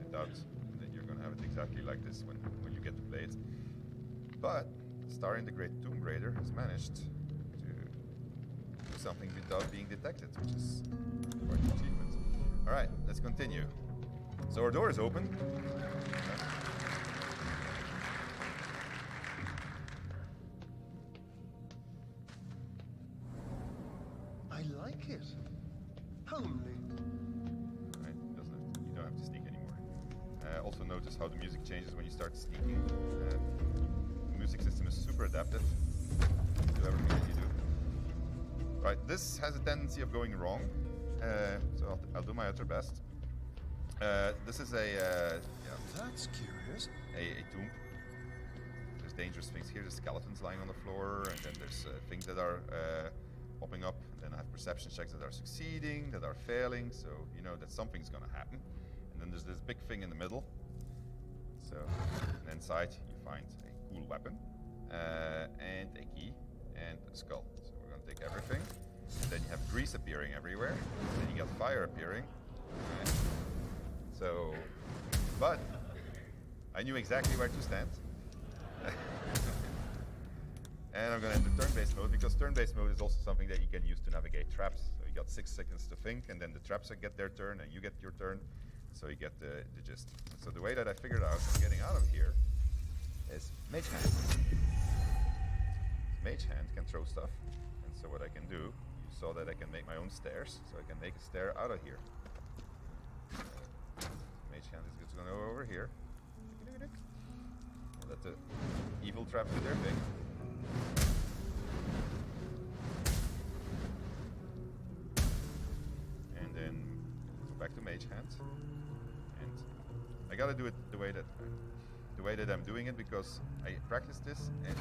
I doubt that you're going to have it exactly like this when you get to play it. But starring the great Tomb Raider has managed to do something without being detected, which is quite an achievement. Alright, let's continue. So our door is open. I like it. Homely. Right, you don't have to sneak anymore. Also notice how the music changes when you start sneaking. The music system is super adaptive to everything that you do. Right, this has a tendency of going wrong, so I'll do my utter best. This is a That's curious. a tomb. There's dangerous things here. There's skeletons lying on the floor, and then there's things that are popping up. And then I have perception checks that are succeeding, that are failing, so you know that something's gonna happen. And then there's this big thing in the middle. So, and inside you find a cool weapon, and a key, and a skull. So we're gonna take everything. And then you have grease appearing everywhere. And then you got fire appearing. Right. So, but I knew exactly where to stand. And I'm going to enter turn-based mode, because turn-based mode is also something that you can use to navigate traps. So you got 6 seconds to think, and then the traps get their turn, and you get your turn. So you get the gist. So the way that I figured out getting out of here is Mage Hand. Mage Hand can throw stuff. And so what I can do, you saw that I can make my own stairs, so I can make a stair out of here. Mage Hand is just going to go over here. And let the evil traps do their thing. And then go back to Mage Hand. And I gotta do it the way that I'm doing it, because I practiced this, and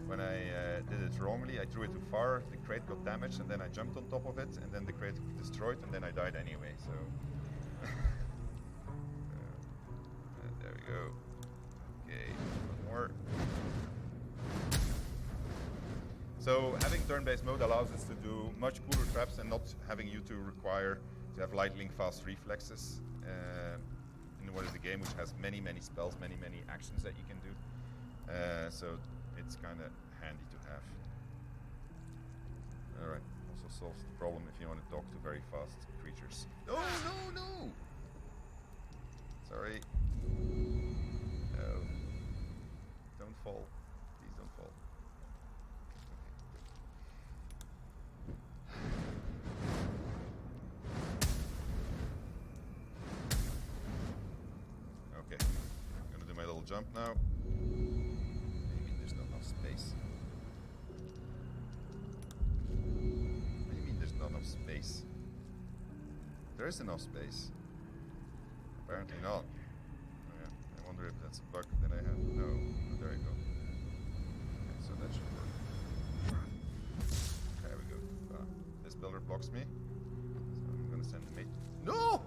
when I did it wrongly, I threw it too far, the crate got damaged, and then I jumped on top of it, and then the crate got destroyed, and then I died anyway, so... there we go. Okay, one more. So having turn-based mode allows us to do much cooler traps and not having you to require to have lightning fast reflexes in what is a game which has many spells, many actions that you can do. So it's kind of handy to have. All right, also solves the problem if you want to talk to very fast creatures. Oh no! Sorry. No. Don't fall. Please don't fall. Okay. I'm gonna do my little jump now. Maybe there's not enough space. What do you mean there's not enough space? There is enough space. Apparently not. Oh, yeah. I wonder if that's a bug that I have. No. Oh, there you go. Okay, so that should work. There we go. This builder blocks me. So I'm gonna send the mate. No!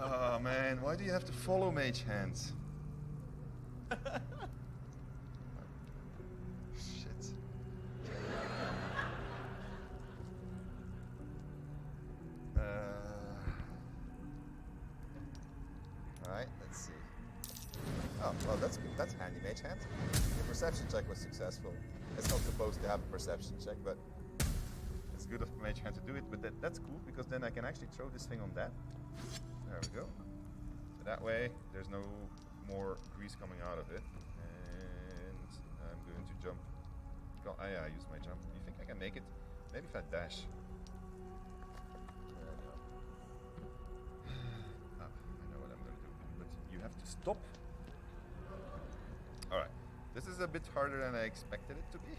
Oh man, why do you have to follow Mage Hands? Shit. Alright, let's see. Oh, well, that's good. That's handy, Mage Hand. The perception check was successful. It's not supposed to have a perception check, but it's good of Mage Hand to do it. But that's cool, because then I can actually throw this thing on that. There we go. So that way, there's no more grease coming out of it. And I'm going to jump. Oh, yeah, I use my jump. Do you think I can make it? Maybe if I dash. I know what I'm going to do, but you have to stop. Alright, this is a bit harder than I expected it to be.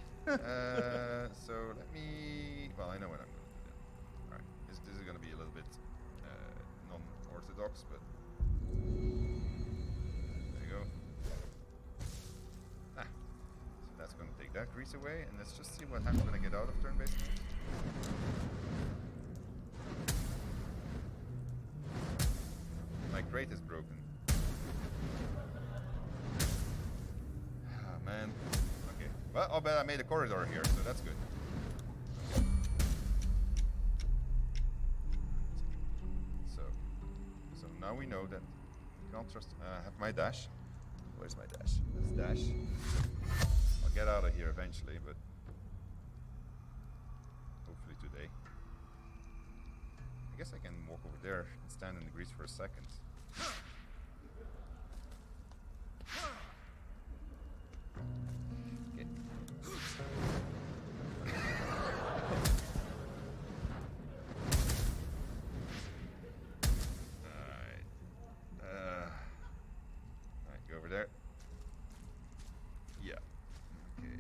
So let me... Well, I know what I'm going to do then. Alright, this is going to be a little bit non-orthodox, but... There you go. So that's going to take that grease away, and let's just see what happens when I get out of turn-based mode. My crate is broken. Ah, man. Okay. Well, I'll bet I made a corridor here, so that's good. So now we know that you can't trust. I have my dash. Where's my dash? Let's dash. I'll get out of here eventually, but hopefully today. I guess I can walk over there and stand in the grease for a second. Okay. Alright, go over there. Yeah. Okay.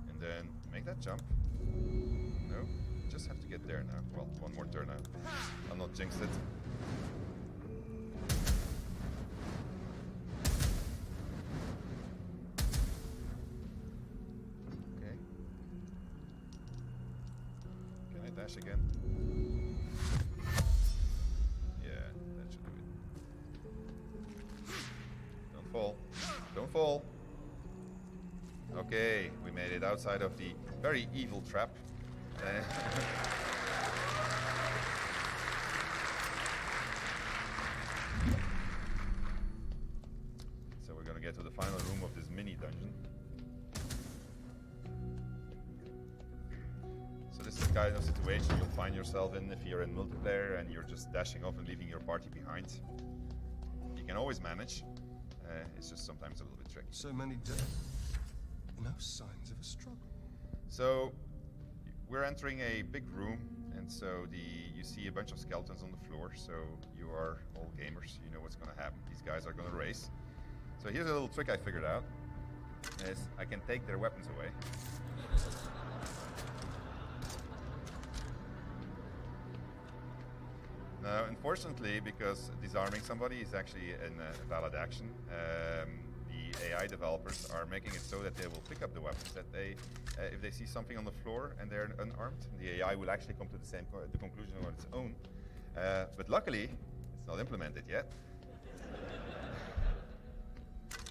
And then make that jump. No, just have to get there now. Well, one more turn now. I'll not jinx it. Okay. Can I dash again? Yeah, that should do it. Don't fall. Don't fall. Okay, we made it outside of the very evil trap. So we're gonna get to the final room of this mini dungeon. So this is the kind of situation you'll find yourself in if you're in multiplayer and you're just dashing off and leaving your party behind. You can always manage. It's just sometimes a little bit tricky. So many dead. No signs of a struggle. So we're entering a big room, and so you see a bunch of skeletons on the floor. So you are all gamers, you know what's going to happen. These guys are going to race. So here's a little trick I figured out: is I can take their weapons away. Now, unfortunately, because disarming somebody is actually a valid action, the AI developers are making it so that they will pick up the weapons that if they see something on the floor and they're unarmed, the AI will actually come to the same conclusion on its own. But luckily, it's not implemented yet.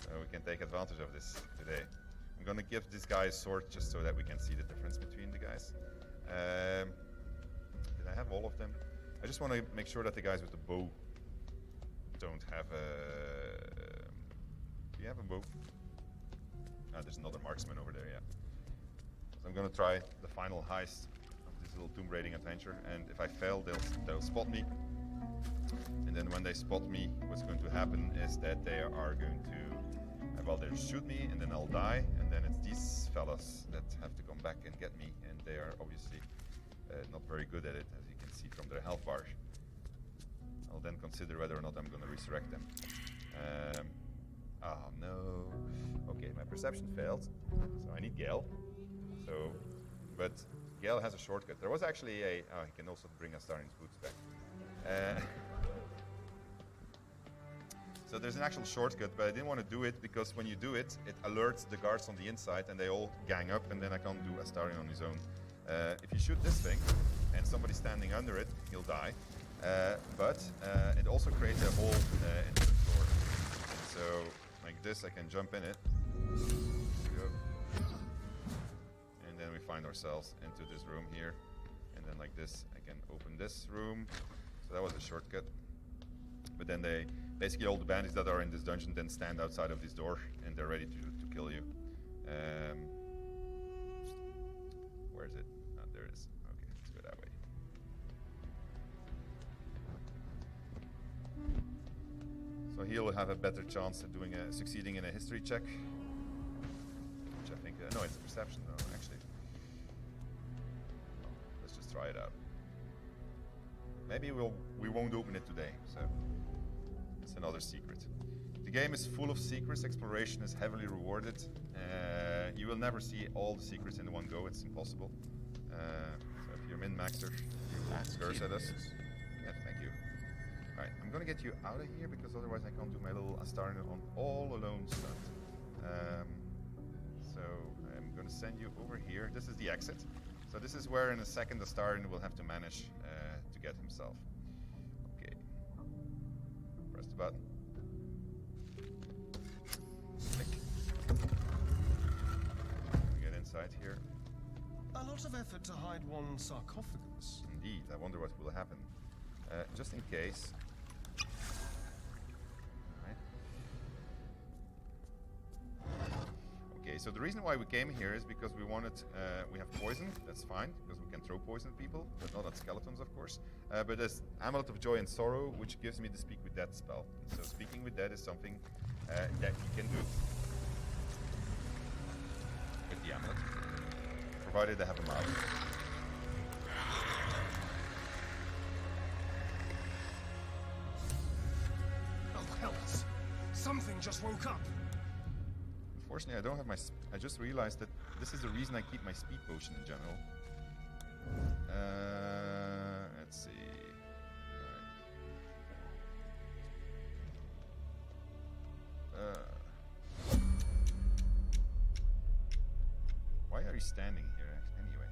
So we can take advantage of this today. I'm going to give this guy a sword just so that we can see the difference between the guys. Did I have all of them? I just want to make sure that the guys with the bow don't have a... Do you have a bow? Ah, there's another marksman over there, yeah. So I'm going to try the final heist of this little tomb raiding adventure, and if I fail, they'll spot me. And then when they spot me, what's going to happen is that they are going to, well, they'll shoot me, and then I'll die, and then it's these fellas that have to come back and get me, and they are obviously not very good at it, as you can see from their health bars. I'll then consider whether or not I'm going to resurrect them. Oh no. Okay, my perception failed, so I need Gale. So, but Gale has a shortcut. There was actually a... Oh, he can also bring Astarian's boots back. So there's an actual shortcut, but I didn't want to do it because when you do it, it alerts the guards on the inside and they all gang up, and then I can't do Astarian on his own. If you shoot this thing and somebody's standing under it, he'll die. But it also creates a hole in the floor. And so, like this, I can jump in it. Go. And then we find ourselves into this room here. And then like this, I can open this room. So that was a shortcut. But then they basically all the bandits that are in this dungeon then stand outside of this door and they're ready to kill you. Where is it? Oh, there it is. Okay, let's go that way. So he'll have a better chance at succeeding in a history check. Which I think, no, it's a perception though, actually. Let's just try it out. Maybe we won't open it today, so it's another secret. The game is full of secrets. Exploration is heavily rewarded. You will never see all the secrets in one go. It's impossible. So if you're min-maxer, you will curse at us. Yeah, thank you. Alright, I'm gonna get you out of here because otherwise I can't do my little Astarion on all alone stuff. So I'm gonna send you over here. This is the exit. So this is where in a second Astarion will have to manage to get himself. Okay. Press the button. Click. We get inside here. A lot of effort to hide one sarcophagus. Indeed, I wonder what will happen. Just in case. Right. Okay, so the reason why we came here is because we wanted, we have poison, that's fine, because we can throw poison at people, but not at skeletons, of course. But there's Amulet of Joy and Sorrow, which gives me the Speak with Dead spell. So speaking with Dead is something that you can do with the amulet, provided they have a mouth. Oh, hells! Something just woke up! Unfortunately, I don't have my... I just realized that this is the reason I keep my speed potion in general. Let's see... why are you standing here anyway?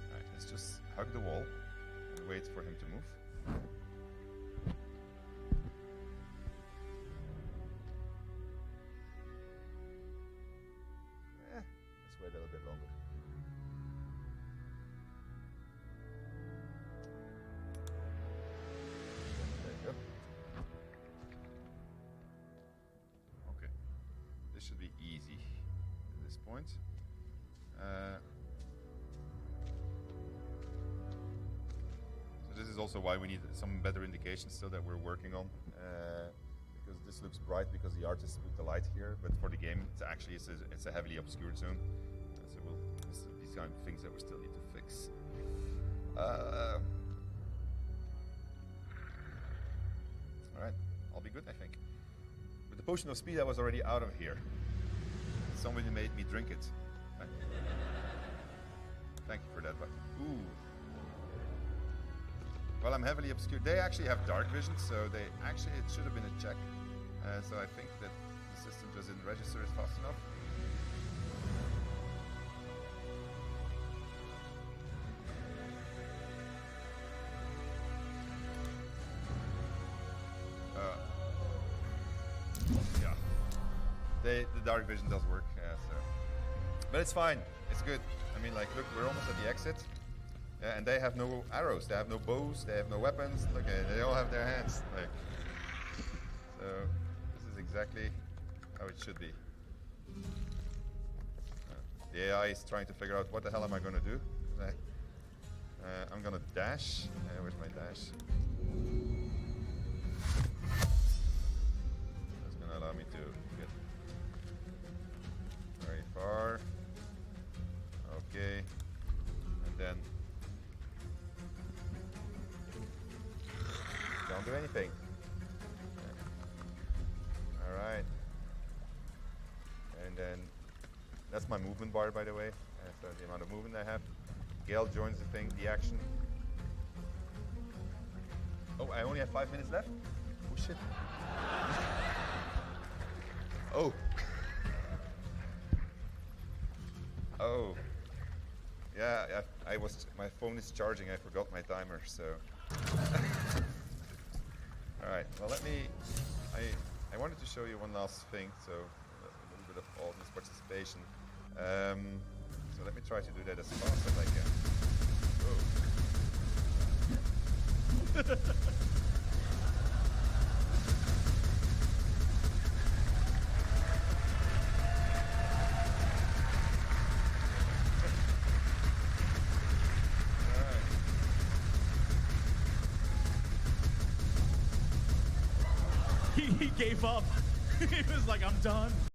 Alright, let's just hug the wall and wait for him to move. Let's wait a little bit longer. There you go. Okay. This should be easy at this point. So this is also why we need some better indications still that we're working on. Because this looks bright because the artist put the light here, but for the game it's a heavily obscured zone. So these kind of things that we still need to fix. Alright, I'll be good I think. With the potion of speed I was already out of here. Somebody made me drink it. Thank you for that, but ooh. Well, I'm heavily obscured. They actually have dark vision, so it should have been a check. So I think that the system just didn't register it fast enough. Yeah. The dark vision does work, so. But it's fine. It's good. I mean, like, look, we're almost at the exit. Yeah, and they have no arrows, they have no bows, they have no weapons. Look, they all have their hands. Like, so this is exactly how it should be. The AI is trying to figure out what the hell am I going to do. I'm going to dash. Where's my dash? That's going to allow me to get very far. Okay, and then don't do anything. All right, and then that's my movement bar, by the way. So the amount of movement I have. Gale joins the thing, the action. Oh, I only have 5 minutes left. Oh shit. Oh. Oh. Yeah, my phone is charging, I forgot my timer, so. Alright, well I wanted to show you one last thing, so a little bit of audience participation. So let me try to do that as fast as I can. Whoa. he gave up. He was like, I'm done.